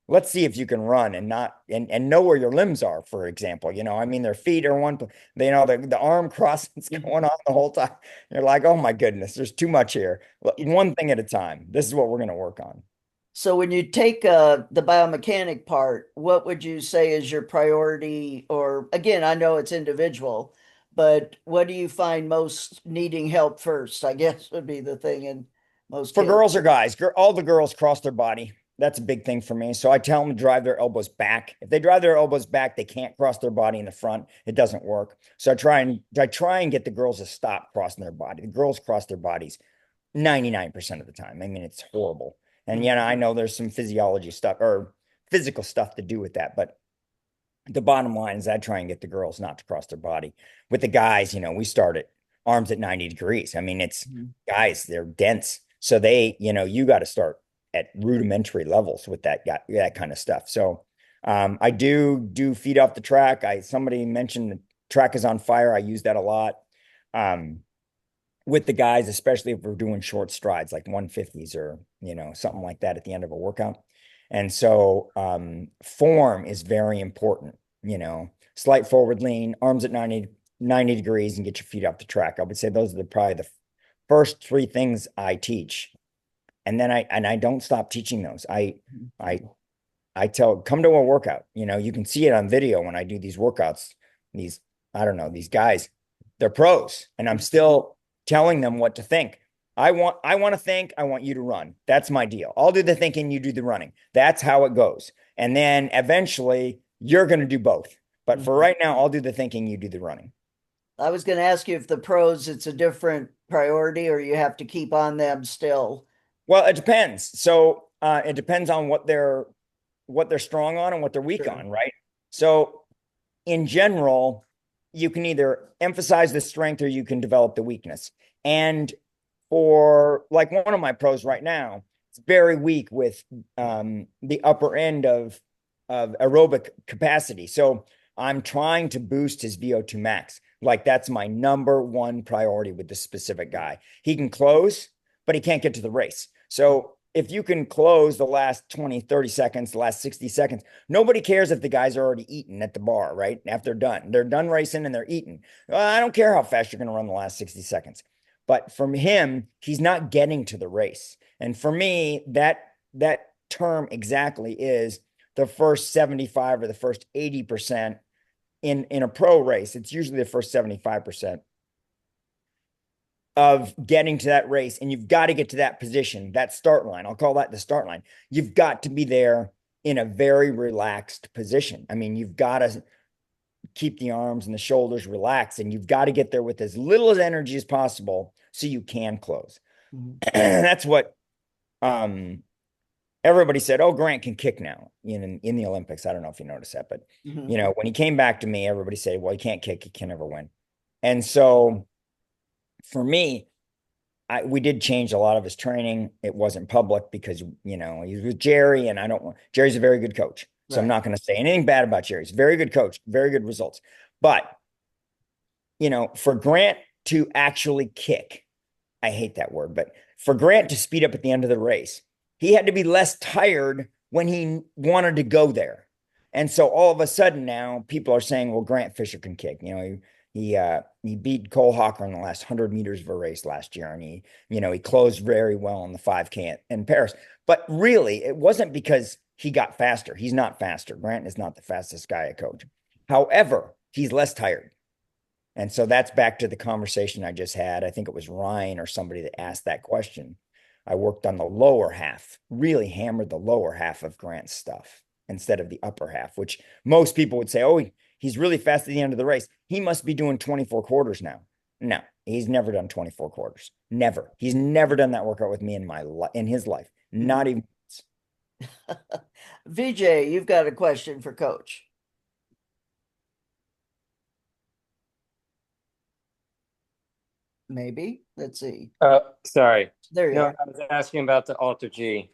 let's see if you can run and not and know where your limbs are, for example. I mean, their feet are one, the arm crossing's going on the whole time. You're like, oh my goodness, there's too much here. One thing at a time. This is what we're going to work on. So when you take the biomechanic part, what would you say is your priority? Or again, I know it's individual, but what do you find most needing help first? I guess would be the thing in most For kids. girls or guys, all the girls cross their body. That's a big thing for me. So I tell them to drive their elbows back. If they drive their elbows back, they can't cross their body in the front. It doesn't work. So I try and get the girls to stop crossing their body. The girls cross their bodies 99% of the time. I mean, it's horrible. And Mhm. I know there's some physiology stuff or physical stuff to do with that, but the bottom line is I try and get the girls not to cross their body. With the guys, we start at arms at 90 degrees. I mean, it's Mhm. guys, they're dense. So you got to start at rudimentary levels with that kind of stuff. So I do feet off the track. Somebody mentioned the track is on fire. I use that a lot. Um, with the guys, especially if we're doing short strides like 150s or, something like that at the end of a workout. And so form is very important, slight forward lean, arms at 90 degrees and get your feet off the track. I would say those are probably the first three things I teach. And then I don't stop teaching those. I come to a workout, you can see it on video when I do these workouts. These, I don't know, these guys, they're pros, and I'm still telling them what to think. I want to think, I want you to run. That's my deal. I'll do the thinking, you do the running. That's how it goes. And then eventually you're going to do both. But for Mhm. right now, I'll do the thinking, you do the running. I was going to ask you if the pros, it's a different priority or you have to keep on them still. Well, it depends. So it depends on what they're strong on and what they're weak Sure. on, right? So in general, you can either emphasize the strength or you can develop the weakness. And for like one of my pros right now, it's very weak with the upper end of aerobic capacity. So I'm trying to boost his VO2 max. Like that's my number one priority with this specific guy. He can close, but he can't get to the race. So if you can close the last 20, 30 seconds, the last 60 seconds, nobody cares if the guys are already eating at the bar, right? After they're done racing and they're eating. I don't care how fast you're going to run the last 60 seconds. But from him, he's not getting to the race. And for me, that term exactly is the first 75 or the first 80% in a pro race. It's usually the first 75% of getting to that race. And you've got to get to that position, that start line. I'll call that the start line. You've got to be there in a very relaxed position. I mean, you've got to keep the arms and the shoulders relaxed, and you've got to get there with as little as energy as possible so you can close. Mhm. That's what everybody said. Oh, Grant can kick now in the Olympics. I don't know if you noticed that, but Mhm. when he came back to me, everybody said, well, he can't kick, he can never win. And so for me, we did change a lot of his training. It wasn't public because he was with Jerry, and I don't want Jerry's a very good coach. So I'm Right. not going to say anything bad about Jerry. He's a very good coach, very good results. But for Grant to actually kick, I hate that word, but for Grant to speed up at the end of the race, he had to be less tired when he wanted to go there. And so all of a sudden now people are saying, well, Grant Fisher can kick. He beat Cole Hawker in the last 100 meters of a race last year, and he closed very well in the 5K in Paris. But really, it wasn't because he got faster. He's not faster. Grant is not the fastest guy I coach. However, he's less tired. And so that's back to the conversation I just had. I think it was Ryan or somebody that asked that question. I worked on the lower half, really hammered the lower half of Grant's stuff instead of the upper half, which most people would say, oh, he's really fast at the end of the race. He must be doing 24 quarters now. No, he's never done 24 quarters. Never. He's never done that workout with me in his life. Not even. VJ, you've got a question for Coach. Maybe. Let's see. Sorry. There you No, are. I was asking about the Alter G.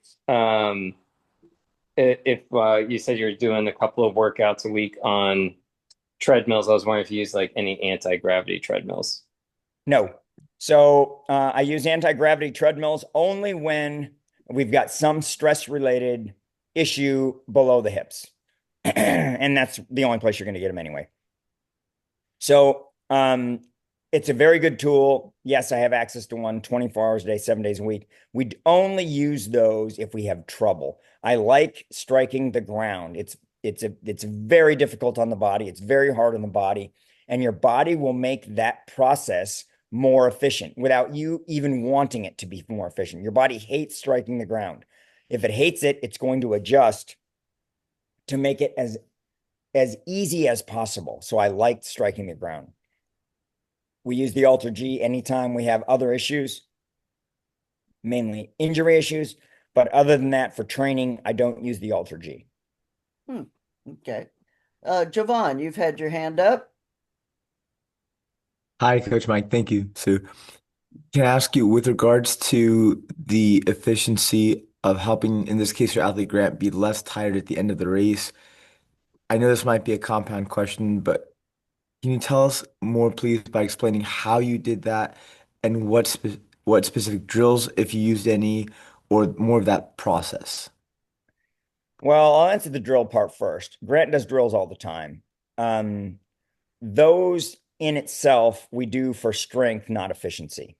If you said you're doing a couple of workouts a week on treadmills, I was wondering if you use like any anti-gravity treadmills. No. So I use anti-gravity treadmills only when we've got some stress-related issue below the hips. And that's the only place you're going to get them anyway. So it's a very good tool. Yes, I have access to one 24 hours a day, 7 days a week. We only use those if we have trouble. I like striking the ground. It's very difficult on the body. It's very hard on the body. And your body will make that process more efficient without you even wanting it to be more efficient. Your body hates striking the ground. If it hates it, it's going to adjust to make it as easy as possible. So I like striking the ground. We use the Alter G anytime we have other issues, mainly injury issues. But other than that, for training, I don't use the Alter G. Okay. Javon, you've had your hand up. Hi, Coach Mike. Thank you. So, can I ask you, with regards to the efficiency of helping, in this case, your athlete Grant be less tired at the end of the race? I know this might be a compound question, but can you tell us more, please, by explaining how you did that and what specific drills, if you used any, or more of that process? Well, I'll answer the drill part first. Grant does drills all the time. Those in itself we do for strength, not efficiency.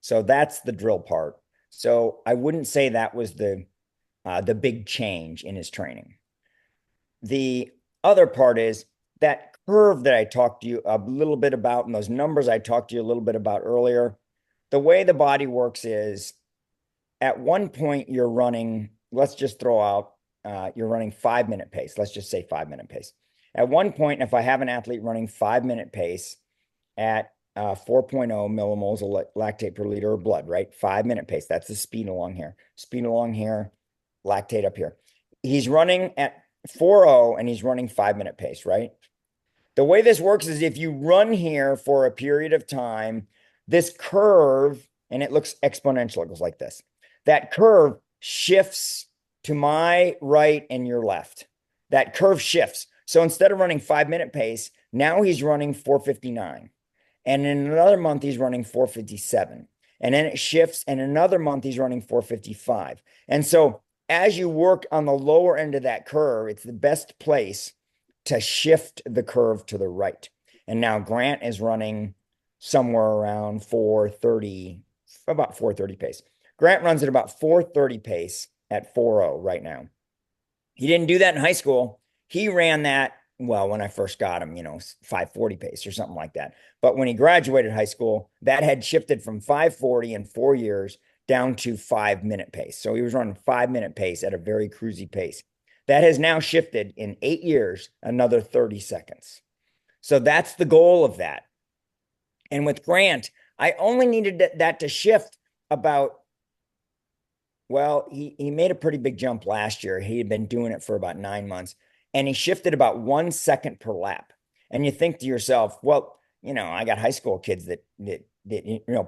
So that's the drill part. So I wouldn't say that was the big change in his training. The other part is that curve that I talked to you a little bit about, and those numbers I talked to you a little bit about earlier. The way the body works is at one point you're running, let's just throw out, you're running 5-minute pace. Let's just say 5-minute pace. At one point, if I have an athlete running 5-minute pace at 4.0 millimoles of lactate per liter of blood, right? 5-minute pace. That's the speed along here. Speed along here, lactate up here. He's running at 4.0 and he's running 5-minute pace, right? The way this works is if you run here for a period of time, this curve, and it looks exponential, it goes like this. That curve shifts to my right and your left. That curve shifts. So instead of running 5-minute pace, now he's running 4:59. And in another month, he's running 4:57. And then it shifts. And another month, he's running 4:55. And so as you work on the lower end of that curve, it's the best place to shift the curve to the right. And now Grant is running somewhere around 4:30, about 4:30 pace. Grant runs at about 4:30 pace at 4.0 right now. He didn't do that in high school. He ran that, well, when I first got him, 5:40 pace or something like that. But when he graduated high school, that had shifted from 5:40 in 4 years down to 5-minute pace. So he was running 5-minute pace at a very cruisy pace. That has now shifted in 8 years, another 30 seconds. So that's the goal of that. And with Grant, I only needed that to shift about, well, he made a pretty big jump last year. He had been doing it for about 9 months, and he shifted about 1 second per lap. And you think to yourself, well, I got high school kids that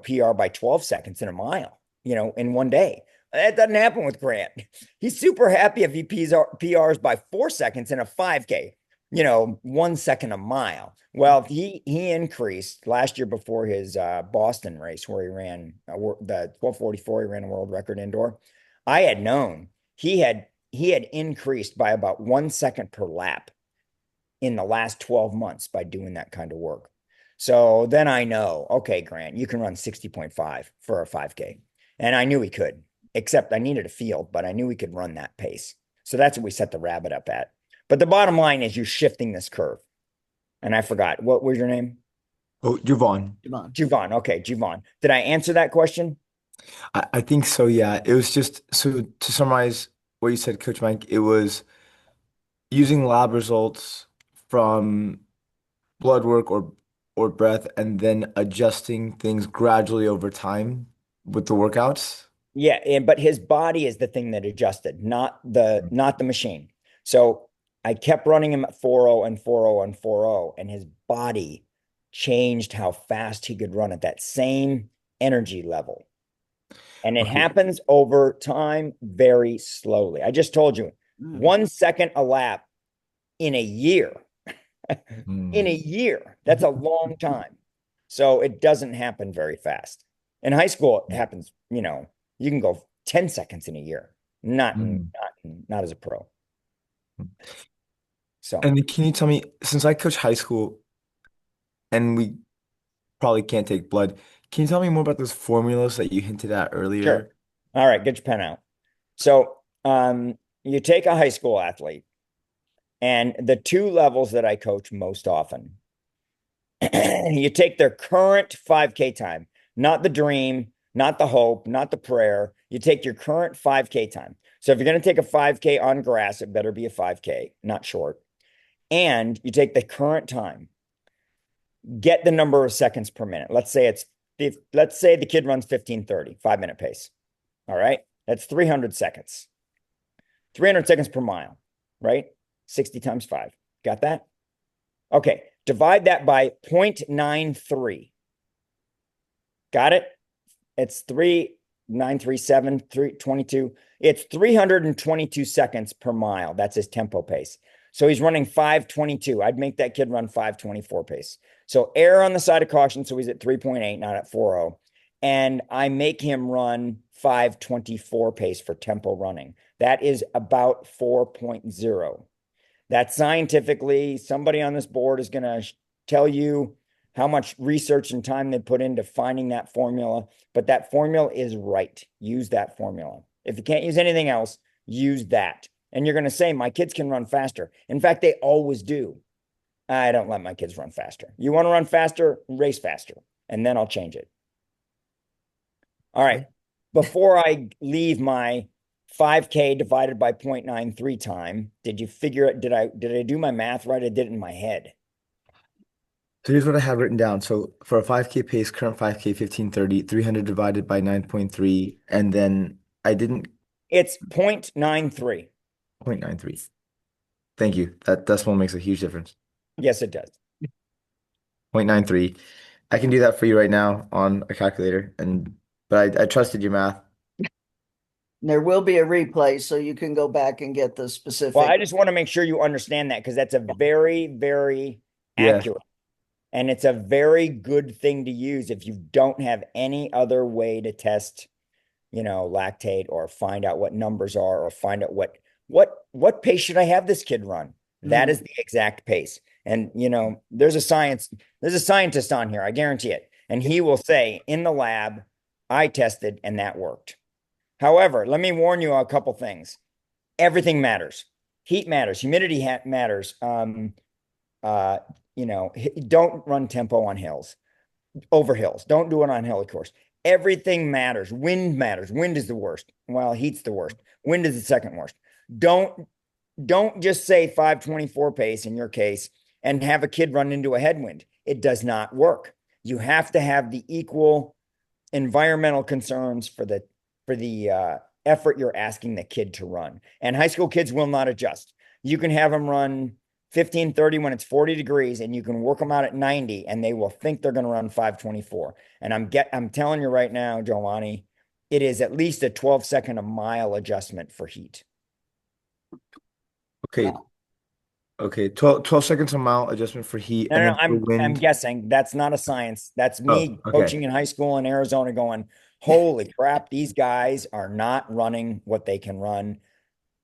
PR by 12 seconds in a mile, in one day. That doesn't happen with Grant. He's super happy if he PRs by 4 seconds in a 5K, 1 second a mile. Well, he increased last year before his Boston race where he ran the 12:44. He ran a world record indoor. I had known he had increased by about 1 second per lap in the last 12 months by doing that kind of work. So then I know, okay, Grant, you can run 60.5 for a 5K. And I knew he could, except I needed a field, but I knew he could run that pace. So that's what we set the rabbit up at. But the bottom line is you're shifting this curve. And I forgot, what was your name? Oh, Javon. Come on. Juvon. Okay, Juvon. Did I answer that question? I think so, yeah. It was just so to summarize what you said, Coach Mike, it was using lab results from blood work or breath and then adjusting things gradually over time with the workouts. Yeah, but his body is the thing that adjusted, not the machine. So I kept running him at 4.0 and 4.0 and 4.0, and his body changed how fast he could run at that same energy level. And it Okay. happens over time very slowly. I just told you, Mm. 1 second a lap in a year. In a year, that's a long time. So it doesn't happen very fast. In high school, it happens, you can go 10 seconds in a year, not Mm. not as a pro. So And then can you tell me, since I coach high school and we probably can't take blood, can you tell me more about those formulas that you hinted at sure. earlier? All right, get your pen out. So you take a high school athlete, and the two levels that I coach most often, you take their current 5K time, not the dream, not the hope, not the prayer. You take your current 5K time. So if you're going to take a 5K on grass, it better be a 5K, not short. And you take the current time, get the number of seconds per minute. Let's say the kid runs 15:30, 5-minute pace. All right. That's 300 seconds. 300 seconds per mile, right? 60 times 5. Got that? Okay. Divide that by 0.93. Got it? It's 3,937, 322. It's 322 seconds per mile. That's his tempo pace. So he's running 522. I'd make that kid run 524 pace. So err on the side of caution. So he's at 3.8, not at 4.0. And I make him run 524 pace for tempo running. That is about 4.0. That scientifically, somebody on this board is going to tell you how much research and time they put into finding that formula, but that formula is right. Use that formula. If you can't use anything else, use that. And you're going to say, my kids can run faster. In fact, they always do. I don't let my kids run faster. You want to run faster, race faster, and then I'll change it. All right. Before I leave my 5K divided by 0.93 time, did you figure it? Did I do my math right? I did it in my head. So here's what I have written down. So for a 5K pace, current 5K, 15:30, 300 divided by 9.3, and then I didn't It's 0.93. 0.93. Thank you. That decimal makes a huge difference. Yes, it does. 0.93. I can do that for you right now on a calculator, but I trusted your math. There will be a replay, so you can go back and get the specific. Well, I just want to make sure you understand that because that's a very, very Yeah. accurate. And it's a very good thing to use if you don't have any other way to test, lactate or find out what numbers are or find out what pace should I have this kid run? That is the exact pace. And there's a scientist on here, I guarantee it. And he will say in the lab, I tested and that worked. However, let me warn you a couple things. Everything matters. Heat matters, humidity matters. Don't run tempo on hills, over hills. Don't do it on hilly course. Everything matters. Wind matters. Wind is the worst. Well, heat's the worst. Wind is the second worst. Don't just say 524 pace in your case and have a kid run into a headwind. It does not work. You have to have the equal environmental concerns for the effort you're asking the kid to run. And high school kids will not adjust. You can have them run 15:30 when it's 40 degrees, and you can work them out at 90, and they will think they're going to run 524. And I'm telling you right now, Giovanni, it is at least a 12-second a mile adjustment for heat. Okay. Okay. 12 seconds a mile adjustment for heat. No, And no, then for I'm wind. guessing that's not a science. That's me Oh, okay. coaching in high school in Arizona going, holy crap, these guys are not running what they can run.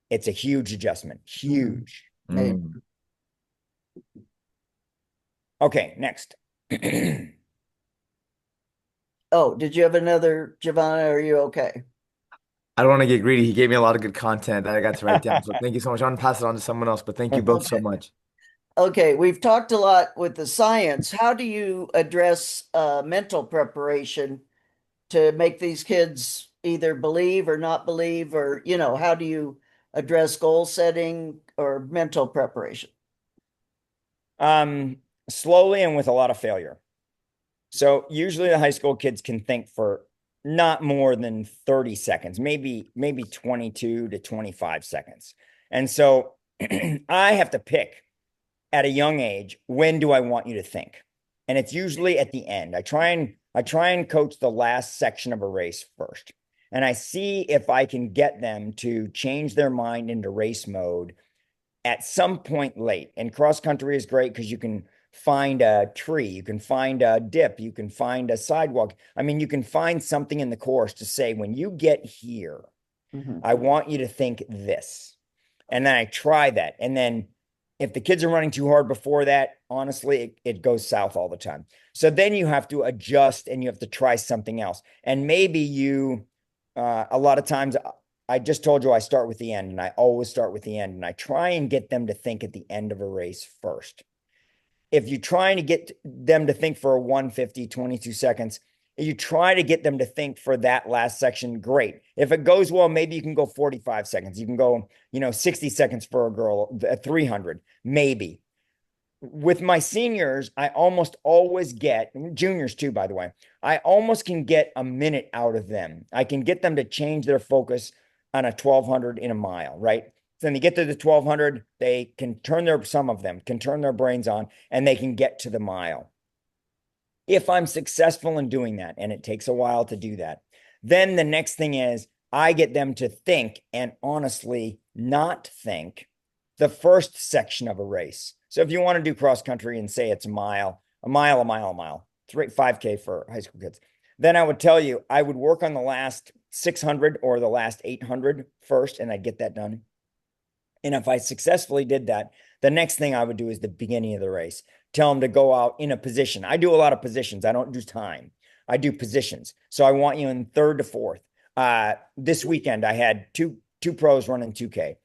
It's a huge adjustment. Huge. Mm. Okay, next. Oh, did you have another, Giovanna? Are you okay? I don't want to get greedy. He gave me a lot of good content that I got to write down. So thank you so much. I want to pass it on to someone else, but thank you both so Okay. much. Okay, we've talked a lot with the science. How do you address mental preparation to make these kids either believe or not believe, or, how do you address goal setting or mental preparation? Um, Slowly and with a lot of failure. So usually the high school kids can think for not more than 30 seconds, maybe 22 to 25 seconds. And so I have to pick at a young age, when do I want you to think? And it's usually at the end. I try and coach the last section of a race first. And I see if I can get them to change their mind into race mode at some point late. And cross country is great because you can find a tree, you can find a dip, you can find a sidewalk. I mean, you can find something in the course to say, when you get here, Mhm. I want you to think this. And then I try that. And then if the kids are running too hard before that, honestly, it goes south all the time. So then you have to adjust and you have to try something else. And maybe a lot of times, I just told you I start with the end, and I always start with the end. And I try and get them to think at the end of a race first. If you're trying to get them to think for a 150, 22 seconds, you try to get them to think for that last section, great. If it goes well, maybe you can go 45 seconds. You can go, 60 seconds for a girl, 300, maybe. With my seniors, I almost always get, juniors too, by the way, I almost can get a minute out of them. I can get them to change their focus on a 1200 in a mile, right? So then they get to the 1200, they can some of them can turn their brains on and they can get to the mile. If I'm successful in doing that, and it takes a while to do that, then the next thing is I get them to think and honestly not think the first section of a race. So if you want to do cross country and say it's a mile, a mile, a mile, a mile, 5K for high school kids, then I would tell you I would work on the last 600 or the last 800 first, and I'd get that done. And if I successfully did that, the next thing I would do is the beginning of the race. Tell them to go out in a position. I do a lot of positions. I don't do time. I do positions. So I want you in third to fourth. This weekend I had two pros running 2K.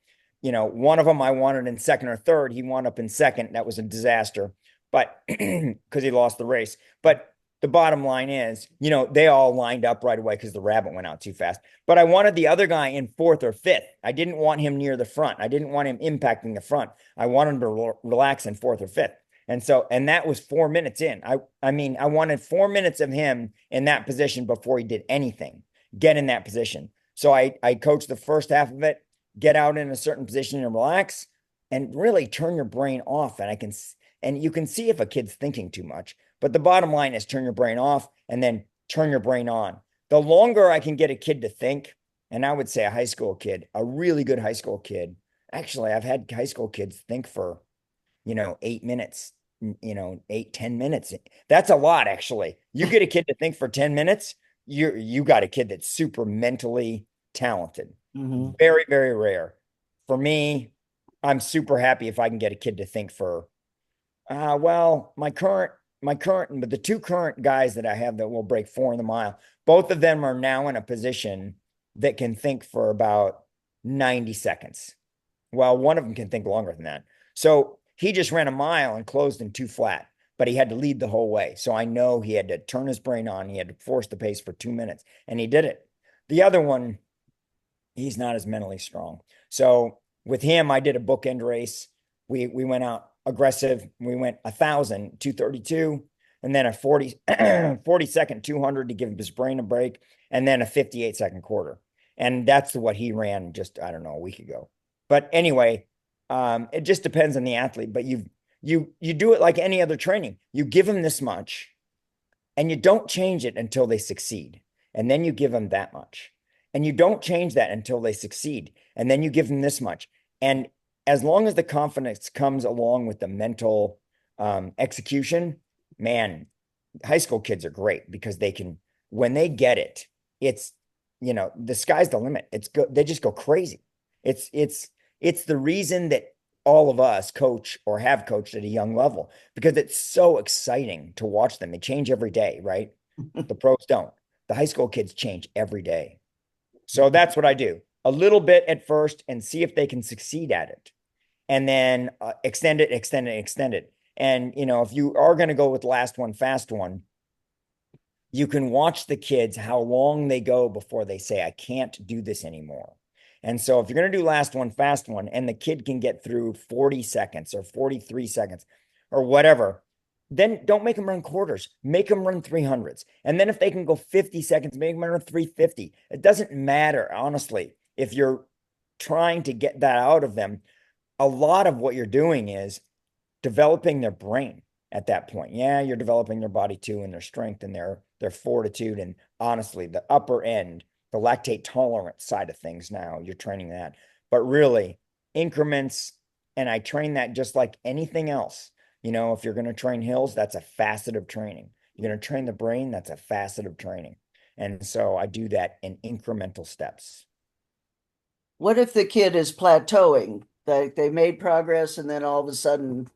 One of them I wanted in second or third. He wound up in second. That was a disaster, but because he lost the race. But the bottom line is, they all lined up right away because the rabbit went out too fast. But I wanted the other guy in fourth or fifth. I didn't want him near the front. I didn't want him impacting the front. I wanted him to relax in fourth or fifth. And that was 4 minutes in. I mean, I wanted 4 minutes of him in that position before he did anything, get in that position. So I coached the first half of it, get out in a certain position and relax and really turn your brain off. And you can see if a kid's thinking too much. But the bottom line is turn your brain off and then turn your brain on. The longer I can get a kid to think, and I would say a high school kid, a really good high school kid. Actually, I've had high school kids think for, 8 minutes, 8, 10 minutes. That's a lot, actually. You get a kid to think for 10 minutes, you got a kid that's super mentally talented. Mhm. Very, very rare. For me, I'm super happy if I can get a kid to think for well, but the two current guys that I have that will break four in the mile, both of them are now in a position that can think for about 90 seconds. Well, one of them can think longer than that. So he just ran a mile and closed in two flat, but he had to lead the whole way. So I know he had to turn his brain on. He had to force the pace for 2 minutes, and he did it. The other one, he's not as mentally strong. So with him, I did a bookend race. We went out aggressive. We went 1,000, 232, and then a 40-second 200 to give his brain a break, and then a 58-second quarter. And that's what he ran just, I don't know, a week ago. But anyway, it just depends on the athlete. But you do it like any other training. You give them this much, and you don't change it until they succeed. And then you give them that much. And you don't change that until they succeed. And then you give them this much. And as long as the confidence comes along with the mental execution, man, high school kids are great because when they get it, it's, the sky's the limit. They just go crazy. It's the reason that all of us coach or have coached at a young level because it's so exciting to watch them. They change every day, right? The pros don't. The high school kids change every day. So that's what I do. A little bit at first and see if they can succeed at it. And then extend it, extend it, extend it. And, if you are going to go with last one, fast one, you can watch the kids how long they go before they say, I can't do this anymore. And so if you're going to do last one, fast one, and the kid can get through 40 seconds or 43 seconds or whatever, then don't make them run quarters. Make them run 300s. And then if they can go 50 seconds, make them run 350. It doesn't matter, honestly, if you're trying to get that out of them. A lot of what you're doing is developing their brain at that point. Yeah, you're developing their body too, and their strength and their fortitude, and honestly, the upper end, the lactate tolerant side of things. Now you're training that, but really increments. And I train that just like anything else. If you're going to train hills, that's a facet of training. You're going to train the brain, that's a facet of training. And so I do that in incremental steps. What if the kid is plateauing? Like they made progress and then all of a sudden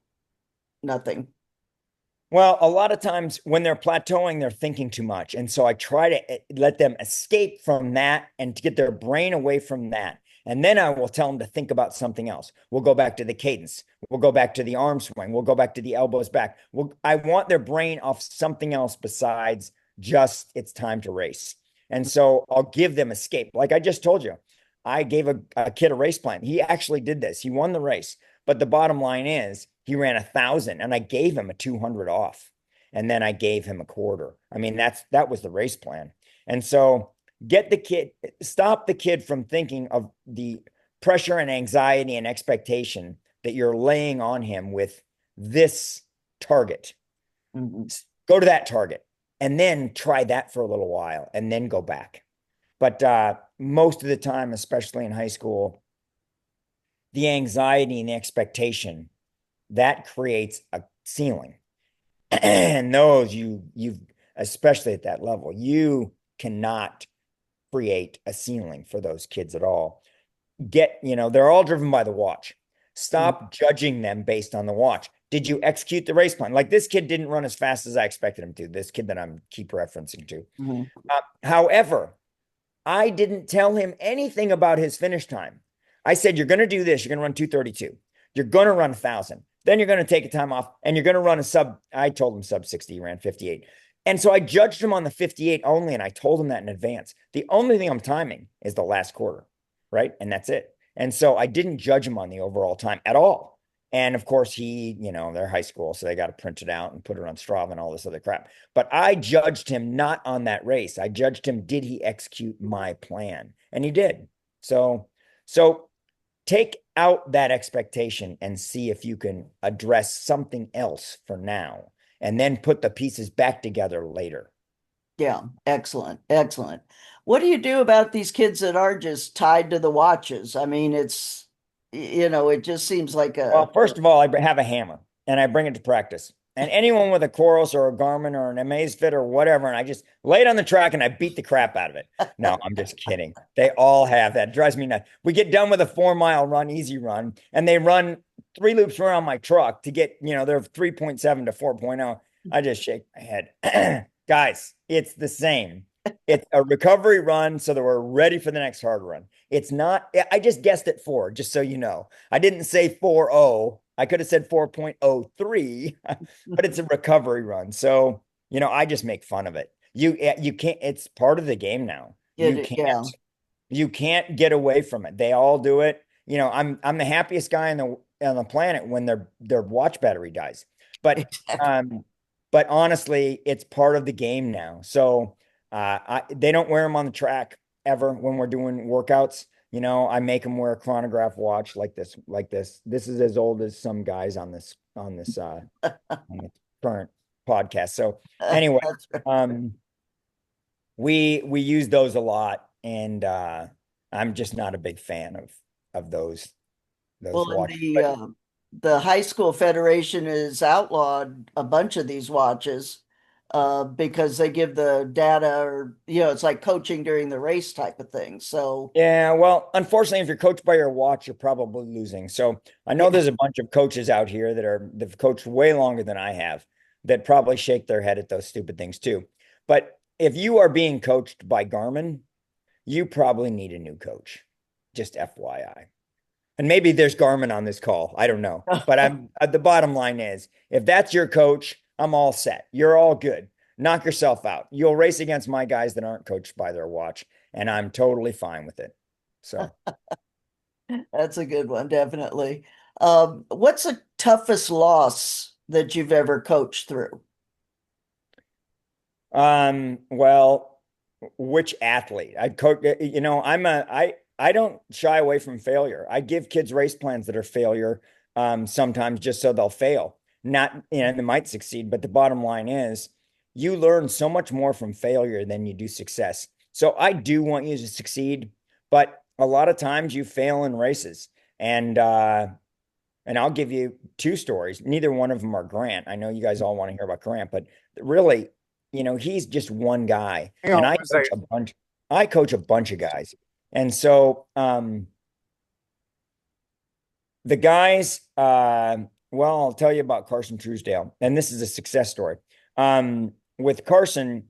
nothing. Well, a lot of times when they're plateauing, they're thinking too much. And so I try to let them escape from that and to get their brain away from that. And then I will tell them to think about something else. We'll go back to the cadence. We'll go back to the arm swing. We'll go back to the elbows back. I want their brain off something else besides just it's time to race. And so I'll give them escape. Like I just told you, I gave a kid a race plan. He actually did this. He won the race. But the bottom line is he ran 1,000 and I gave him a 200 off. And then I gave him a quarter. I mean, that was the race plan. And so stop the kid from thinking of the pressure and anxiety and expectation that you're laying on him with this target. Mm-hmm. Go to that target and then try that for a little while and then go back. But most of the time, especially in high school, the anxiety and the expectation that creates a ceiling. And those you've especially at that level, you cannot create a ceiling for those kids at all. They're all driven by the watch. Stop judging them based on the watch. Did you execute the race plan? Like this kid didn't run as fast as I expected him to, this kid that I'm keep referencing to. Mm-hmm. However, I didn't tell him anything about his finish time. I said, you're going to do this. You're going to run 232. You're going to run 1,000. Then you're going to take a time off and you're going to run I told him sub 60, he ran 58. And so I judged him on the 58 only. And I told him that in advance. The only thing I'm timing is the last quarter, right? And that's it. And so I didn't judge him on the overall time at all. And of course, they're high school, so they got to print it out and put it on Strava and all this other crap. But I judged him not on that race. I judged him, did he execute my plan? And he did. So take out that expectation and see if you can address something else for now, and then put the pieces back together later. Yeah, excellent, excellent. What do you do about these kids that are just tied to the watches? I mean, it just seems like Well, first of all, I have a hammer and I bring it to practice. And anyone with a Chorus or a Garmin or an Amazfit or whatever, and I just lay it on the track and I beat the crap out of it. No, I'm just kidding. They all have that. It drives me nuts. We get done with a 4-mile run, easy run, and they run 3 loops around my truck to get, they're 3.7 to 4.0. I just shake my head. Guys, it's the same. It's a recovery run so that we're ready for the next hard run. It's not, I just guessed at 4, just so you know. I didn't say 4.0. I could have said 4.03, but it's a recovery run. So, I just make fun of it. You can't, it's part of the game now. You can't get away from it. They all do it. I'm the happiest guy on the planet when their watch battery dies. But but honestly, it's part of the game now. So they don't wear them on the track ever when we're doing workouts. I make them wear a chronograph watch like this. This is as old as some guys on this on this current podcast. So anyway, we use those a lot, and I'm just not a big fan of those well, watches. the high school federation has outlawed a bunch of these watches. because they give the data, or it's like coaching during the race type of thing. So Yeah, well, unfortunately, if you're coached by your watch, you're probably losing. So I know yeah, there's a bunch of coaches out here that've coached way longer than I have that probably shake their head at those stupid things too. But if you are being coached by Garmin, you probably need a new coach. Just FYI. And maybe there's Garmin on this call. I don't know. But I'm the bottom line is if that's your coach, I'm all set. You're all good. Knock yourself out. You'll race against my guys that aren't coached by their watch, and I'm totally fine with it. So, that's a good one, definitely. What's the toughest loss that you've ever coached through? well, which athlete? I coach, I don't shy away from failure. I give kids race plans that are failure, sometimes just so they'll fail. Not, they might succeed, but the bottom line is you learn so much more from failure than you do success. So I do want you to succeed, but a lot of times you fail in races. And and I'll give you two stories. Neither one of them are Grant. I know you guys all want to hear about Grant, but really, he's just one guy. Hang And on one second. I coach a bunch of guys. And so the guys, well, I'll tell you about Carson Truesdale. And this is a success story. With Carson,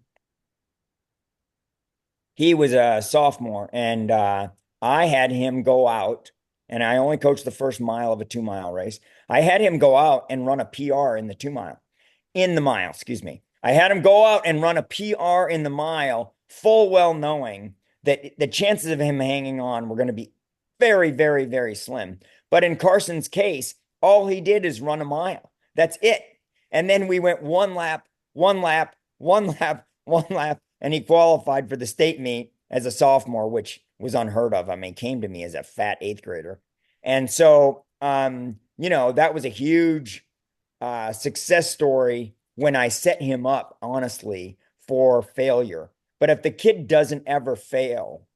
he was a sophomore, and I had him go out, and I only coached the first mile of a 2 mile race. I had him go out and run a PR in the 2 mile, in the mile, excuse me. I had him go out and run a PR in the mile, full well knowing that the chances of him hanging on were going to be very, very, very slim. But in Carson's case, all he did is run a mile. That's it. And then we went one lap, one lap, one lap, one lap, and he qualified for the state meet as a sophomore, which was unheard of. I mean, came to me as a fat eighth grader. And so, that was a huge success story when I set him up, honestly, for failure. But if the kid doesn't ever fail,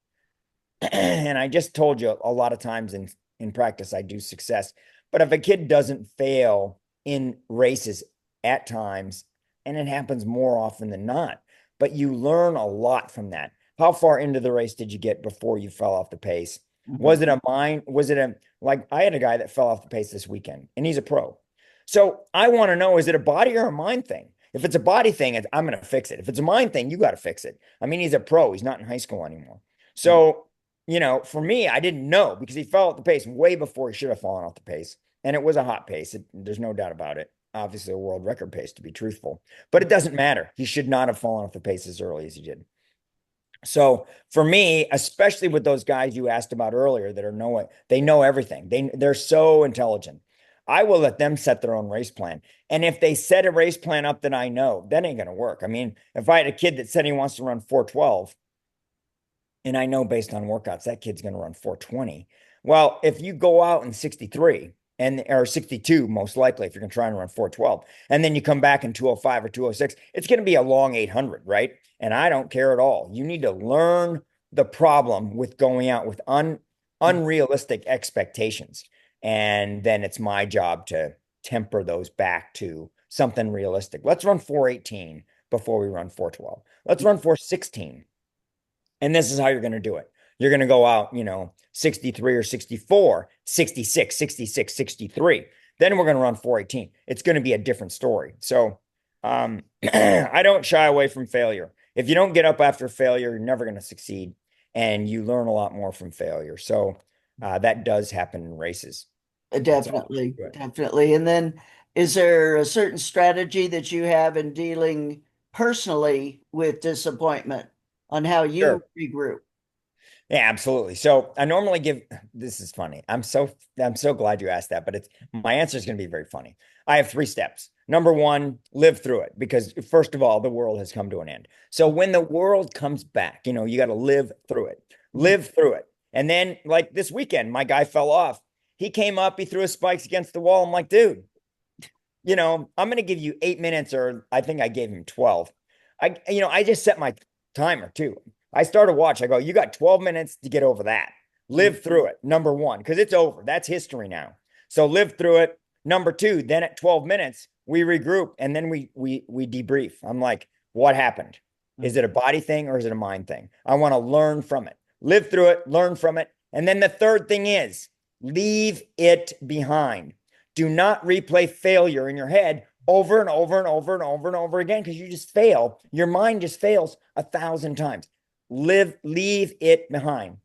and I just told you a lot of times in practice, I do success. But if a kid doesn't fail in races at times, and it happens more often than not, but you learn a lot from that. How far into the race did you get before you fell off the pace? Was it a mind? Was it like I had a guy that fell off the pace this weekend and he's a pro. So I want to know, is it a body or a mind thing? If it's a body thing, I'm going to fix it. If it's a mind thing, you got to fix it. I mean, he's a pro. He's not in high school anymore. So, for me, I didn't know because he fell off the pace way before he should have fallen off the pace. And it was a hot pace. There's no doubt about it. Obviously, a world record pace to be truthful, but it doesn't matter. He should not have fallen off the pace as early as he did. So for me, especially with those guys you asked about earlier that they know everything. They're so intelligent. I will let them set their own race plan. And if they set a race plan up that I know, that ain't going to work. I mean, if I had a kid that said he wants to run 4:12, and I know based on workouts, that kid's going to run 4:20. Well, if you go out in 63 or 62, most likely, if you're going to try and run 4:12, and then you come back in 2:05 or 2:06, it's going to be a long 800, right? And I don't care at all. You need to learn the problem with going out with unrealistic expectations. And then it's my job to temper those back to something realistic. Let's run 4:18 before we run 4:12. Let's run 4:16. And this is how you're going to do it. You're going to go out, 63 or 64, 66, 66, 63. Then we're going to run 4:18. It's going to be a different story. So I don't shy away from failure. If you don't get up after failure, you're never going to succeed. And you learn a lot more from failure. So that does happen in races. Definitely, definitely. And then is there a certain strategy that you have in dealing personally with disappointment on how you Sure. regroup? Yeah, absolutely. So I normally give, this is funny. I'm so glad you asked that, but my answer is going to be very funny. I have 3 steps. Number one, live through it because first of all, the world has come to an end. So when the world comes back, you got to live through it. Live through it. And then like this weekend, my guy fell off. He came up, he threw his spikes against the wall. I'm like, dude, I'm going to give you 8 minutes, or I think I gave him 12. I just set my timer too. I start a watch. I go, you got 12 minutes to get over that. Live through it. Number one, because it's over. That's history now. So live through it. Number two, then at 12 minutes, we regroup and then we debrief. I'm like, What happened? Is Mhm. it a body thing or is it a mind thing? I want to learn from it, live through it, learn from it. And then the third thing is leave it behind. Do not replay failure in your head over and over and over and over and over again because you just fail. Your mind just fails 1,000 times. Leave it behind.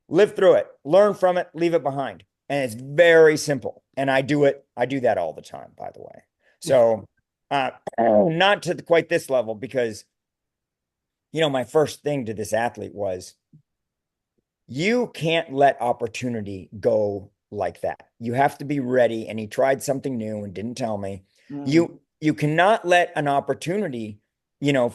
Live through it, learn from it, leave it behind. And it's very simple. And I do it. I do that all the time, by the way. So, not to quite this level because, my first thing to this athlete was you can't let opportunity go like that. You have to be ready. And he tried something new and didn't tell me. Mm. You cannot let an opportunity,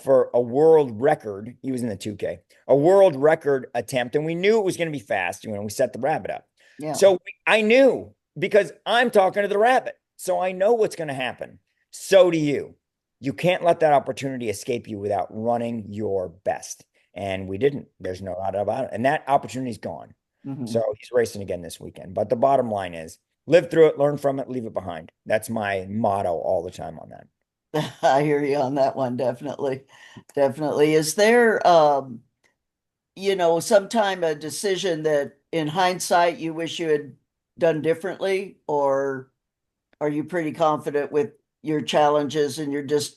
for a world record. He was in the 2K, a world record attempt, and we knew it was going to be fast when we set the rabbit up. Yeah. So I knew because I'm talking to the rabbit, so I know what's going to happen. So do you. You can't let that opportunity escape you without running your best. And we didn't. There's no doubt about it. And that opportunity's gone. Mhm. So he's racing again this weekend. But the bottom line is live through it, learn from it, leave it behind. That's my motto all the time on that. I hear you on that one, definitely. Definitely. Is there sometime a decision that in hindsight you wish you had done differently, or are you pretty confident with your challenges and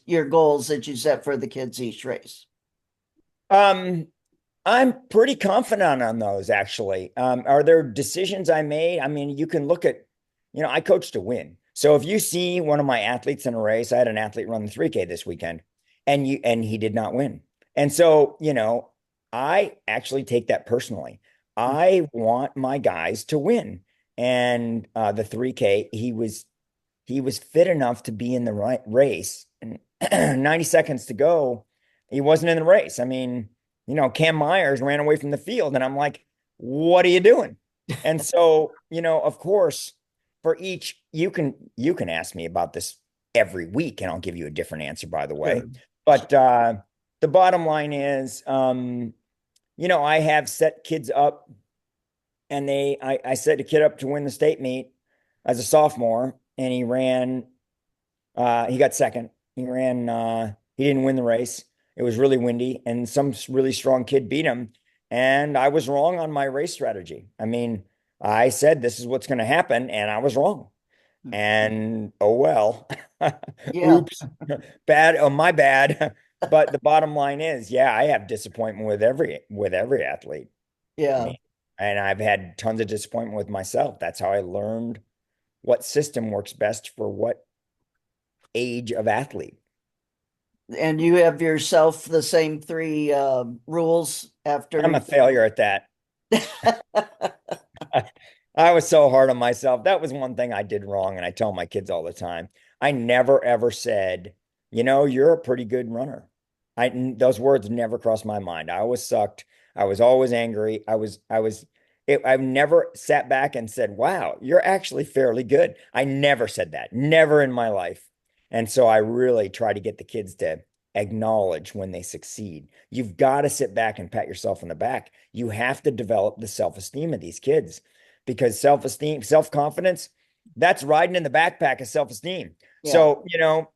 your goals that you set for the kids each race? Um, I'm pretty confident on those actually. Are there decisions I made? I mean, you can look at, I coach to win. So if you see one of my athletes in a race, I had an athlete run the 3K this weekend and he did not win. And so, I actually take that personally. I want my guys to win. And the 3K, he was fit enough to be in the right race. And 90 seconds to go, he wasn't in the race. I mean, Cam Myers ran away from the field, and I'm like, what are you doing? And so, of course, for each, you can ask me about this every week, and I'll give you a different answer, by the way. Sure. But the bottom line is, I have set kids up, and I set a kid up to win the state meet as a sophomore, and he got second. He didn't win the race. It was really windy, and some really strong kid beat him. And I was wrong on my race strategy. I mean, I said this is what's going to happen, and I was wrong. And oh well. Yeah. Oops. Bad. Oh, my bad. But the bottom line is, yeah, I have disappointment with every athlete. I Yeah. mean, and I've had tons of disappointment with myself. That's how I learned what system works best for what age of athlete. And you have yourself the same three rules I'm after. a failure at that. I was so hard on myself. That was one thing I did wrong, and I tell my kids all the time. I never ever said, you're a pretty good runner. Those words never crossed my mind. I always sucked. I was always angry. I've never sat back and said, wow, you're actually fairly good. I never said that. Never in my life. And so I really try to get the kids to acknowledge when they succeed. You've got to sit back and pat yourself on the back. You have to develop the self-esteem of these kids because self-esteem, self-confidence, that's riding in the backpack of self-esteem. Yeah. So,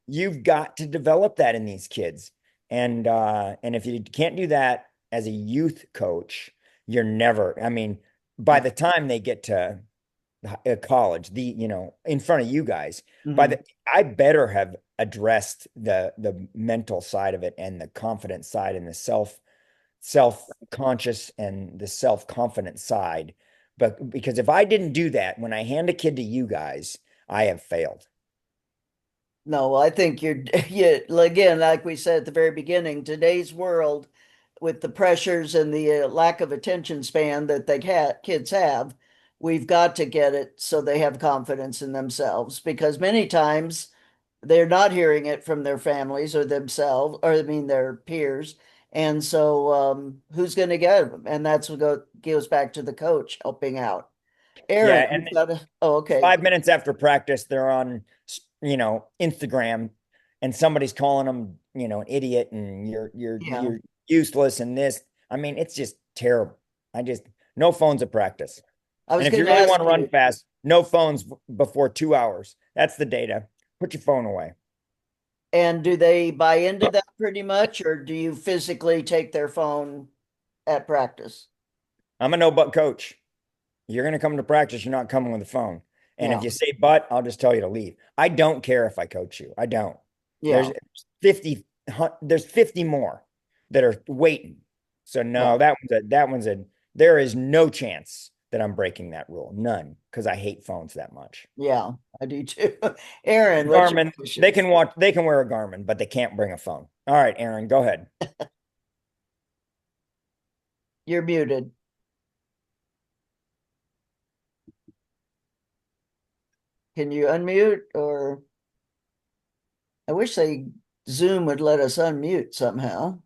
you've got to develop that in these kids. And if you can't do that as a youth coach, you're never, I mean, by the time they get to college, in front of you guys, Mhm. I better have addressed the mental side of it and the confident side and the self-conscious and the self-confident side. But because if I didn't do that, when I hand a kid to you guys, I have failed. No, I think yeah, again, like we said at the very beginning, today's world with the pressures and the lack of attention span that kids have, we've got to get it so they have confidence in themselves because many times they're not hearing it from their families or themselves, or I mean their peers. And so who's going to get them? And that's what goes back to the coach helping out. Aaron, Yeah, and you've got to, oh, okay. 5 minutes after practice, they're on, Instagram, and somebody's calling them, an idiot, and you're Yeah. you're useless, and this. I mean, it's just terrible. I just No phones at practice, I and was if you going to really ask want to run you, fast, no phones before 2 hours. That's the data. Put your phone away. And do they buy into that pretty much, or do you physically take their phone at practice? I'm a no but coach. You're going to come to practice. You're not coming with a phone. And if Yeah, you say but, I'll just tell you to leave. I don't care if I coach you. I don't. There's yeah, 50, there's 50 more that are waiting. So yeah, no, that one's a, there is no chance that I'm breaking that rule. None, because I hate phones that much. yeah, I do too. Aaron, what's your Garmin, they question? can watch, they can wear a Garmin, but they can't bring a phone. All right, Aaron, go ahead. You're muted. Can you unmute or I wish Zoom would let us unmute somehow.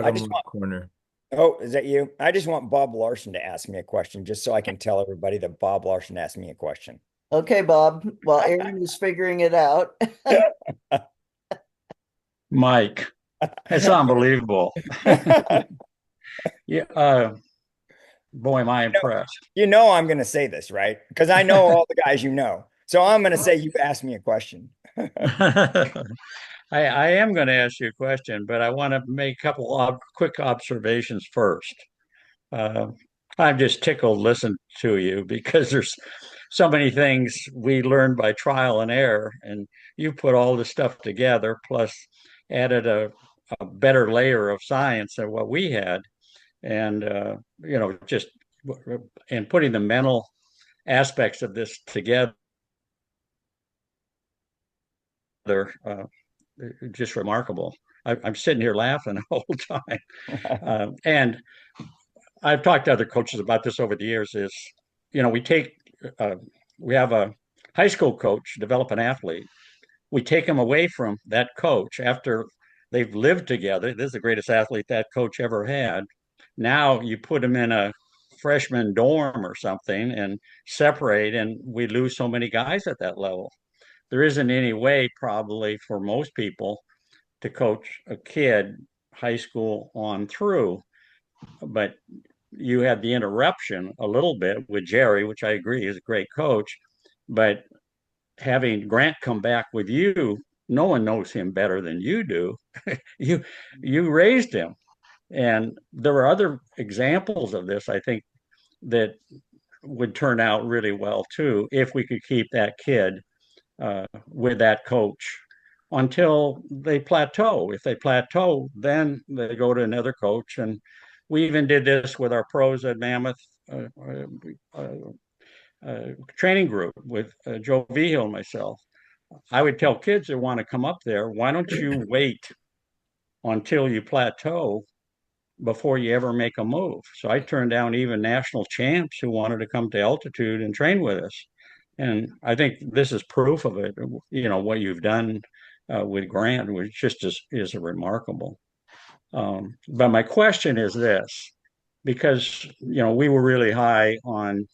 I just Bottom want, corner. oh, is that you? I just want Bob Larson to ask me a question just so I can tell everybody that Bob Larson asked me a question. Okay, Bob. Well, Aaron is figuring it out. Mike, it's unbelievable. Yeah, boy, am I impressed. You know I'm going to say this, right? Because I know all the guys you know. So I'm going to say you asked me a question. I am going to ask you a question, but I want to make a couple of quick observations first. Uh, I'm just tickled listening to you because there's so many things we learned by trial and error, and you put all this stuff together, plus added a better layer of science than what we had, and just and putting the mental aspects of this together, uh, just remarkable. I'm sitting here laughing the whole time, and I've talked to other coaches about this over the years. Is we take we have a high school coach develop an athlete. We take them away from that coach after they've lived together. This is the greatest athlete that coach ever had. Now you put them in a freshman dorm or something and separate, and we lose so many guys at that level. There isn't any way, probably, for most people to coach a kid high school on through. But you had the interruption a little bit with Jerry, which I agree is a great coach. But having Grant come back with you, no one knows him better than you do. you you raised him. And there are other examples of this, I think, that would turn out really well too if we could keep that kid with that coach until they plateau. If they plateau, then they go to another coach. And we even did this with our pros at Mammoth training group with Joe Vigil and myself. I would tell kids that want to come up there, why don't you wait until you plateau before you ever make a move? So I turned down even national champs who wanted to come to altitude and train with us. And I think this is proof of it. What you've done with Grant, which just is remarkable. But my question is this, because we were really high on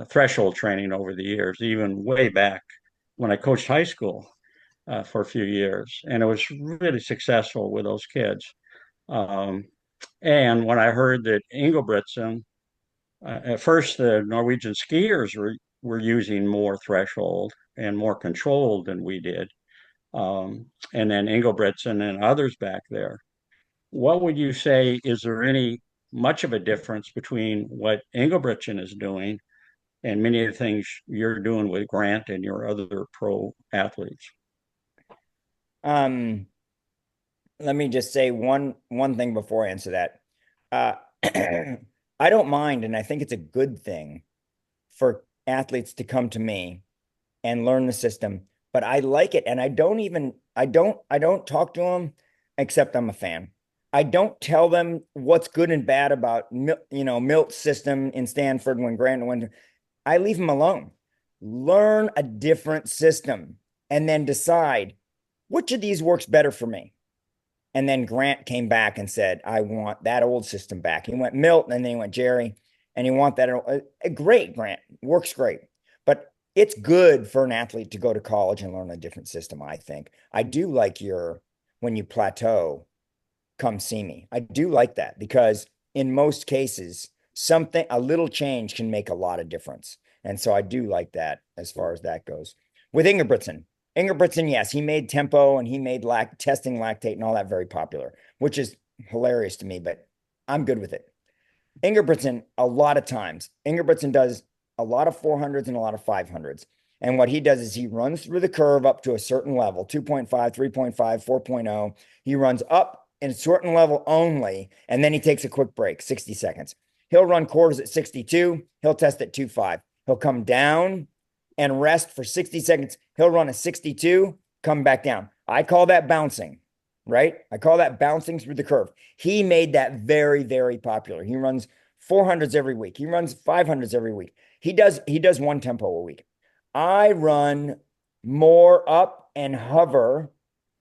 threshold training over the years, even way back when I coached high school for a few years, and it was really successful with those kids. Um, and when I heard that Ingebrigtsen, at first the Norwegian skiers were using more threshold and more controlled than we did, and then Ingebrigtsen and others back there. What would you say? Is there any much of a difference between what Ingebrigtsen is doing and many of the things you're doing with Grant and your other pro athletes? Um, Let me just say one thing before I answer that. Uh, I don't mind, and I think it's a good thing for athletes to come to me and learn the system. But I like it, and I don't talk to them except I'm a fan. I don't tell them what's good and bad about Milt's system in Stanford when Grant went. I leave them alone. Learn a different system and then decide which of these works better for me. And then Grant came back and said, I want that old system back. He went Milt, and then he went Jerry, and he want that. Great, Grant. Works great. But it's good for an athlete to go to college and learn a different system, I think. I do like when you plateau, come see me. I do like that because in most cases, a little change can make a lot of difference. And so I do like that as far as that goes. With Ingebrigtsen, Ingebrigtsen, yes, he made tempo and he made testing lactate and all that very popular, which is hilarious to me, but I'm good with it. Ingebrigtsen, a lot of times, Ingebrigtsen does a lot of 400s and a lot of 500s. And what he does is he runs through the curve up to a certain level, 2.5, 3.5, 4.0. He runs up in a certain level only, and then he takes a quick break, 60 seconds. He'll run quarters at 62. He'll test at 2.5. He'll come down and rest for 60 seconds. He'll run a 62, come back down. I call that bouncing, right? I call that bouncing through the curve. He made that very, very popular. He runs 400s every week. He runs 500s every week. He does one tempo a week. I run more up and hover,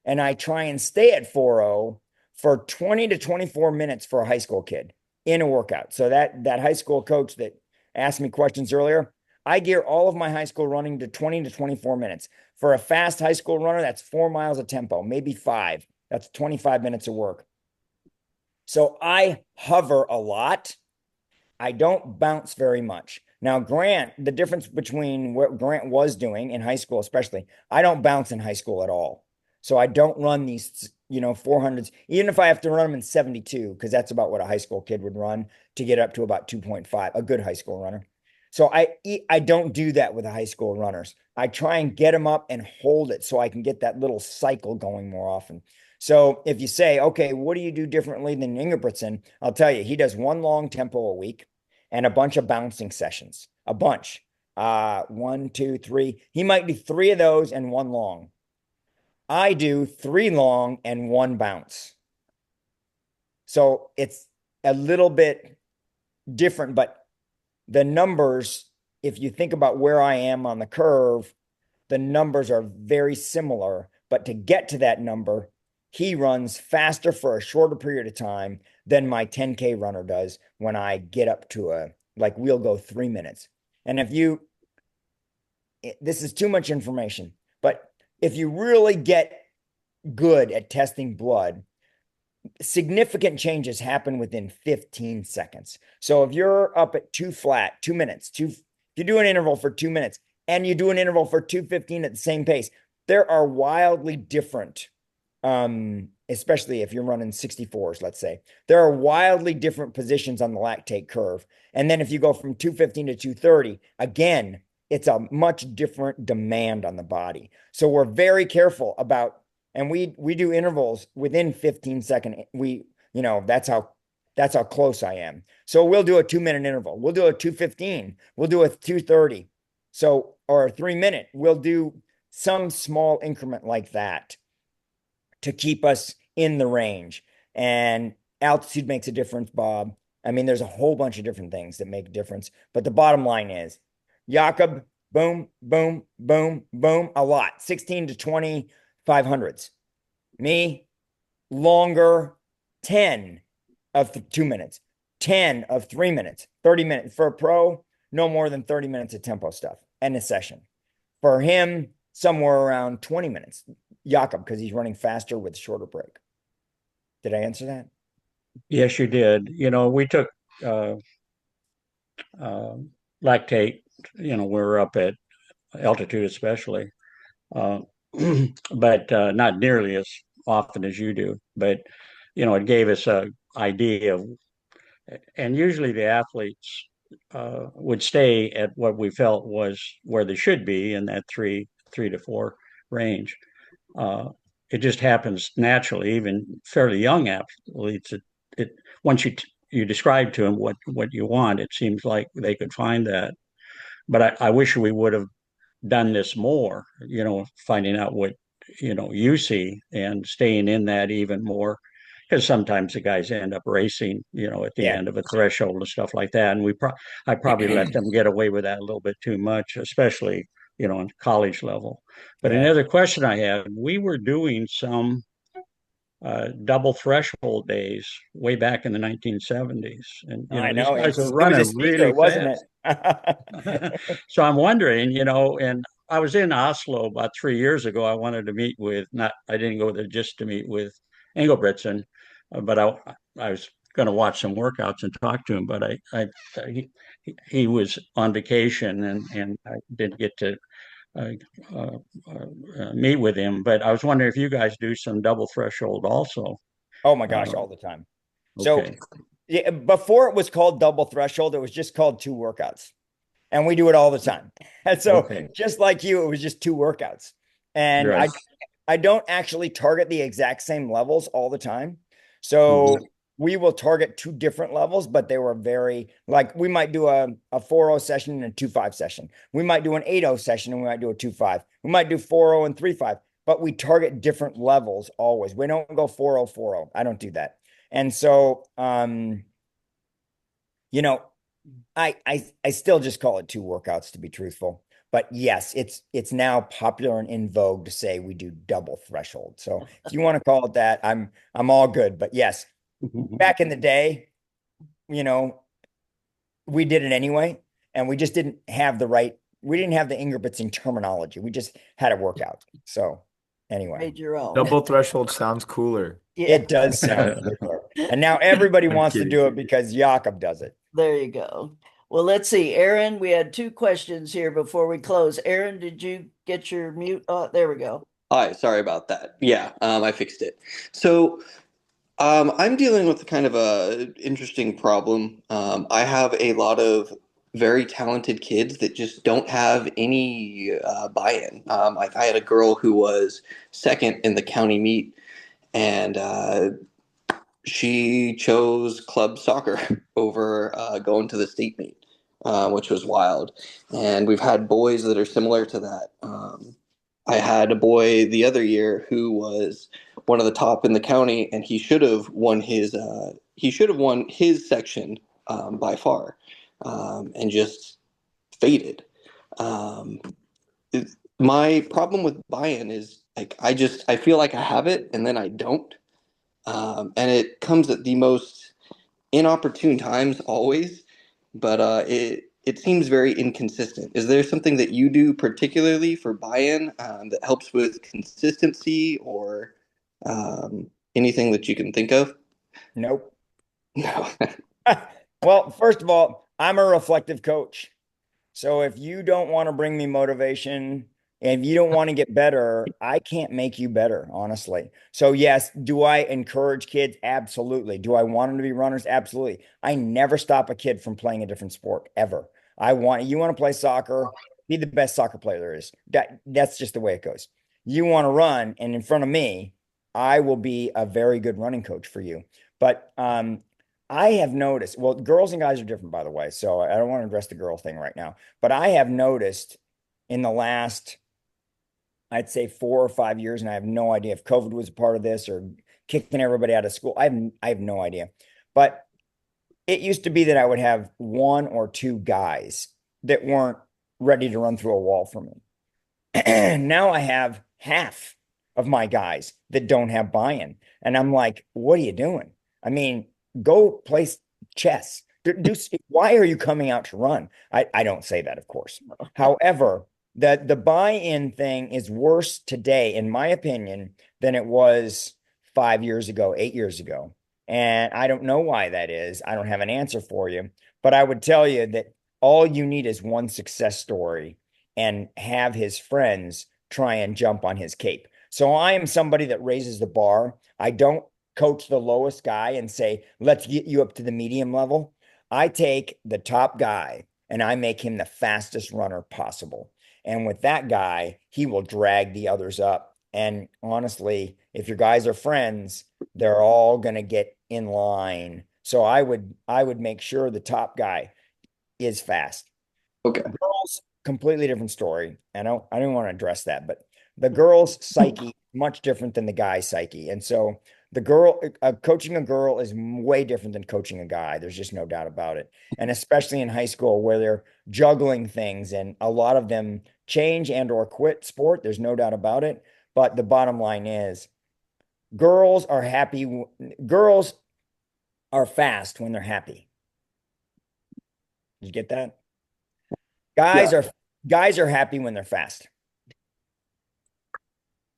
and I try and stay at 4.0 for 20 to 24 minutes for a high school kid in a workout. So that high school coach that asked me questions earlier, I gear all of my high school running to 20 to 24 minutes. For a fast high school runner, that's 4 miles of tempo, maybe 5. That's 25 minutes of work. So I hover a lot. I don't bounce very much. Now, Grant, the difference between what Grant was doing in high school, especially, I don't bounce in high school at all. So I don't run these, 400s, even if I have to run them in 72, because that's about what a high school kid would run to get up to about 2.5, a good high school runner. So I don't do that with the high school runners. I try and get them up and hold it so I can get that little cycle going more often. So if you say, okay, what do you do differently than Ingebrigtsen? I'll tell you, he does one long tempo a week and a bunch of bouncing sessions, a bunch. 1, 2, 3. He might do 3 of those and one long. I do 3 long and 1 bounce. So it's a little bit different, but the numbers, if you think about where I am on the curve, the numbers are very similar. But to get to that number, he runs faster for a shorter period of time than my 10K runner does when I get up to we'll go 3 minutes. And this is too much information, but if you really get good at testing blood, significant changes happen within 15 seconds. So if you're up at 2 flat, 2 minutes, if you do an interval for 2 minutes and you do an interval for 2:15 at the same pace, there are wildly different, especially if you're running 64s, let's say, there are wildly different positions on the lactate curve. And then if you go from 2:15 to 2:30, again, it's a much different demand on the body. So we're very careful about, and we do intervals within 15 second. That's how close I am. So we'll do a 2-minute interval. We'll do a 2:15. We'll do a 2:30. So, or a 3-minute. We'll do some small increment like that to keep us in the range. And altitude makes a difference, Bob. I mean, there's a whole bunch of different things that make a difference. But the bottom line is, Jakob, boom, boom, boom, boom, a lot. 16 to 20 500s. Me, longer, 10 of 2 minutes, 10 of 3 minutes, 30 minutes. For a pro, no more than 30 minutes of tempo stuff and a session. For him, somewhere around 20 minutes. Jakob, because he's running faster with a shorter break. Did I answer that? Yes, you did. We took lactate, we're up at altitude especially, uh, but not nearly as often as you do. But, it gave us an idea of, and usually the athletes would stay at what we felt was where they should be in that three to 4 range. It just happens naturally, even fairly young athletes. It once you describe to them what you want, it seems like they could find that. But I wish we would have done this more, finding out what, you see and staying in that even more. Because sometimes the guys end up racing, at the Yeah. end of a threshold and stuff like that. And I probably let them get away with that a little bit too much, especially, on college level. But Yeah. another question I had, we were doing some double threshold days way back in the 1970s. And, I these know. guys are It was a running really secret, wasn't fast. it? So I'm wondering, and I was in Oslo about 3 years ago. I wanted to meet with, not, I didn't go there just to meet with Engelbretson, but I was going to watch some workouts and talk to him. But he was on vacation and I didn't get to uh, uh, meet with him, but I was wondering if you guys do some double threshold also. Oh my gosh, Uh, all the time. So okay. yeah, before it was called double threshold, it was just called two workouts. And we do it all the time. And so Okay. just like you, it was just two workouts. And Right. I don't actually target the exact same levels all the time. Mhm. So we will target two different levels, but they were very like we might do a 4-0 session and a 2-5 session. We might do an 8-0 session and we might do a 2-5. We might do 4-0 and 3-5, but we target different levels always. We don't go 4-0, 4-0. I don't do that. And so you know, I still just call it two workouts to be truthful. But yes, it's now popular and in vogue to say we do double threshold. So if you want to call it that, I'm all good. But yes, back in the day, you know, we did it anyway, and we just didn't have we didn't have the Ingerbitzing terminology. We just had a workout. So anyway, Made your own. Double threshold sounds cooler. Yeah, it does sound cooler. And now everybody I'm wants to kidding. do it because Jakob does it. there you go. Well, let's see. Aaron, we had two questions here before we close. Aaron, did you get your mute? Oh, there we go. All right, sorry about that. Yeah, I fixed it. So, I'm dealing with kind of a interesting problem. I have a lot of very talented kids that just don't have any buy-in. Like I had a girl who was second in the county meet, and she chose club soccer over going to the state meet, which was wild. And we've had boys that are similar to that. I had a boy the other year who was one of the top in the county, and he should have won his section by far, and just faded. Um, my problem with buy-in is like I feel like I have it and then I don't, and it comes at the most inopportune times always, but it seems very inconsistent. Is there something that you do particularly for buy-in that helps with consistency or anything that you can think of? Nope. No. Well, first of all, I'm a reflective coach. So if you don't want to bring me motivation and if you don't want to get better, I can't make you better, honestly. So yes, do I encourage kids? Absolutely. Do I want them to be runners? Absolutely. I never stop a kid from playing a different sport ever. You want to play soccer, be the best soccer player there is. That's just the way it goes. You want to run, and in front of me, I will be a very good running coach for you. But I have noticed, well, girls and guys are different, by the way. So I don't want to address the girl thing right now. But I have noticed in the last, I'd say 4 or 5 years, and I have no idea if COVID was a part of this or kicking everybody out of school. I have no idea. But it used to be that I would have one or two guys that weren't ready to run through a wall for me. Now I have half of my guys that don't have buy-in. And I'm like, what are you doing? I mean, go play chess. Why are you coming out to run? I don't say that, of course. However, the buy-in thing is worse today, in my opinion, than it was 5 years ago, 8 years ago. And I don't know why that is. I don't have an answer for you. But I would tell you that all you need is one success story and have his friends try and jump on his cape. So I am somebody that raises the bar. I don't coach the lowest guy and say, let's get you up to the medium level. I take the top guy and I make him the fastest runner possible. And with that guy, he will drag the others up. And honestly, if your guys are friends, they're all going to get in line. So I would make sure the top guy is fast. Okay. Girls, completely different story. I don't want to address that, but the girl's psyche much different than the guy's psyche. And so coaching a girl is way different than coaching a guy. There's just no doubt about it. And especially in high school where they're juggling things and a lot of them change and or quit sport. There's no doubt about it. But the bottom line is girls are happy. Girls are fast when they're happy. Did you get that? Yeah. Guys are happy when they're fast.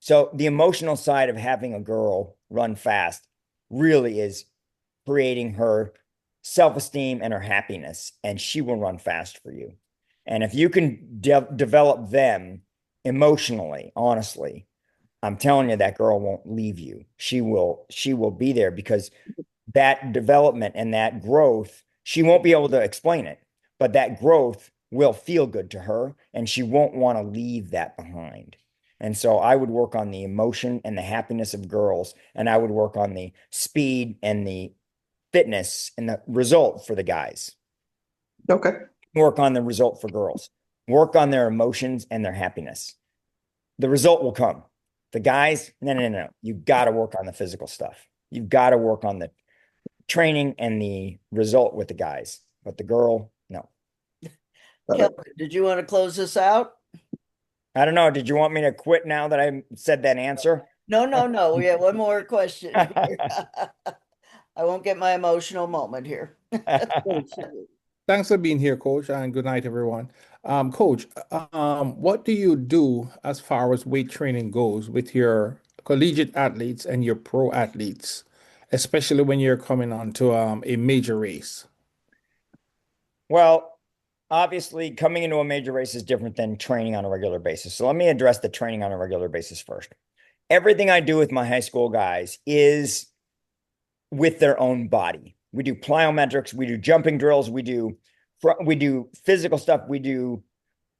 So the emotional side of having a girl run fast really is creating her self-esteem and her happiness, and she will run fast for you. And if you can develop them emotionally, honestly, I'm telling you, that girl won't leave you. She will be there because that development and that growth, she won't be able to explain it, but that growth will feel good to her and she won't want to leave that behind. And so I would work on the emotion and the happiness of girls, and I would work on the speed and the fitness and the result for the guys. Okay. Work on the result for girls. Work on their emotions and their happiness. The result will come. The guys, no, no, no, no. You've got to work on the physical stuff. You've got to work on the training and the result with the guys. But the girl, no. Got it. Kelvin, did you want to close this out? I don't know. Did you want me to quit now that I said that answer? No, no, no. We have one more question here. I won't get my emotional moment here. Thanks for being here, Coach, and good night, everyone. Coach, what do you do as far as weight training goes with your collegiate athletes and your pro athletes, especially when you're coming on to a major race? Well, obviously, coming into a major race is different than training on a regular basis. So let me address the training on a regular basis first. Everything I do with my high school guys is with their own body. We do plyometrics, we do jumping drills, we do physical stuff, we do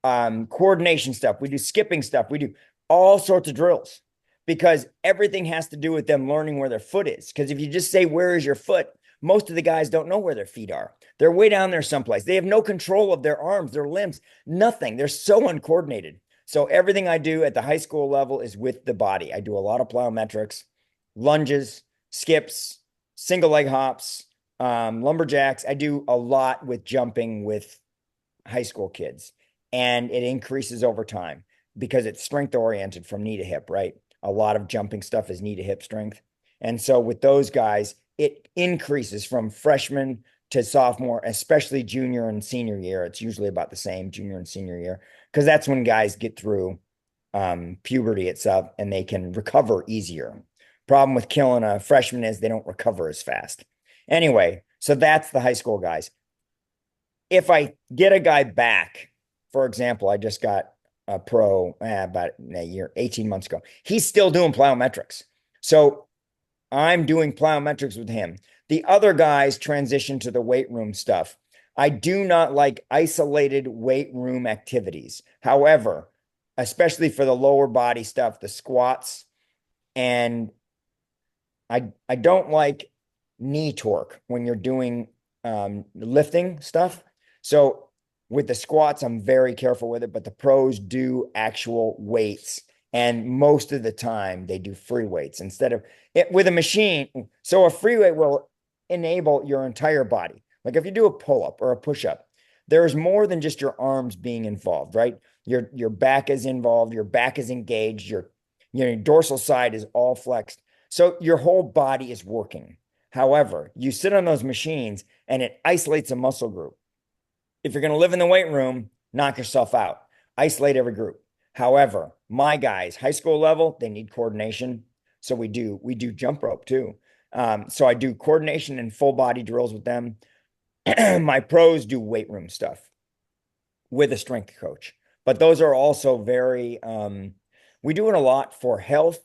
coordination stuff, we do skipping stuff, we do all sorts of drills because everything has to do with them learning where their foot is. Because if you just say, where is your foot? Most of the guys don't know where their feet are. They're way down there someplace. They have no control of their arms, their limbs, nothing. They're so uncoordinated. So everything I do at the high school level is with the body. I do a lot of plyometrics, lunges, skips, single leg hops, lumberjacks. I do a lot with jumping with high school kids, and it increases over time because it's strength oriented from knee to hip, right? A lot of jumping stuff is knee to hip strength. And so with those guys, it increases from freshman to sophomore, especially junior and senior year. It's usually about the same junior and senior year because that's when guys get through puberty itself and they can recover easier. Problem with killing a freshman is they don't recover as fast. Anyway, so that's the high school guys. If I get a guy back, for example, I just got a pro about a year, 18 months ago. He's still doing plyometrics. So I'm doing plyometrics with him. The other guys transition to the weight room stuff. I do not like isolated weight room activities. However, especially for the lower body stuff, the squats, and I don't like knee torque when you're doing lifting stuff. So with the squats, I'm very careful with it, but the pros do actual weights. And most of the time they do free weights instead of it with a machine. So a free weight will enable your entire body. Like if you do a pull-up or a push-up, there's more than just your arms being involved, right? Your back is involved, your back is engaged, your dorsal side is all flexed. So your whole body is working. However, you sit on those machines and it isolates a muscle group. If you're going to live in the weight room, knock yourself out. Isolate every group. However, my guys, high school level, they need coordination. So we do jump rope too. So I do coordination and full body drills with them. My pros do weight room stuff with a strength coach. But those are also very we do it a lot for health.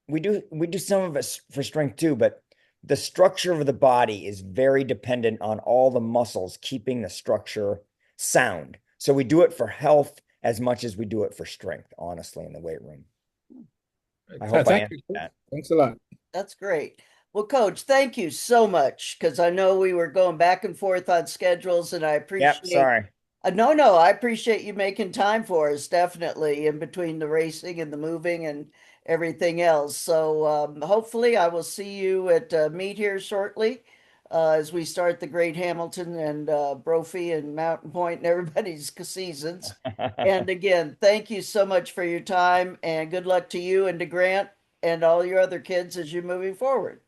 We do some of it for strength too, but the structure of the body is very dependent on all the muscles keeping the structure sound. So we do it for health as much as we do it for strength, honestly, in the weight room. I hope I Thank answered you. that. Thanks a lot. That's great. Well, Coach, thank you so much because I know we were going back and forth on schedules, and I Yep, appreciate. sorry. No, no, I appreciate you making time for us, definitely, in between the racing and the moving and everything else. So hopefully, I will see you at meet here shortly as we start the Great Hamilton and Brophy and Mountain Point and everybody's seasons. And again, thank you so much for your time and good luck to you and to Grant and all your other kids as you're moving forward.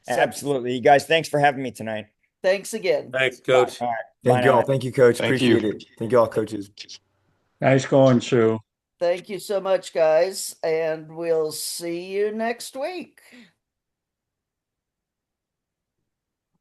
So Absolutely. You guys, thanks for having me tonight. thanks again. Thanks, Coach. All right. Bye Thank you now. all. Thank you, Coach. Thank you. Appreciate it. Thank you all, coaches. Nice going, Sue. Thank you so much, guys, and we'll see you next week.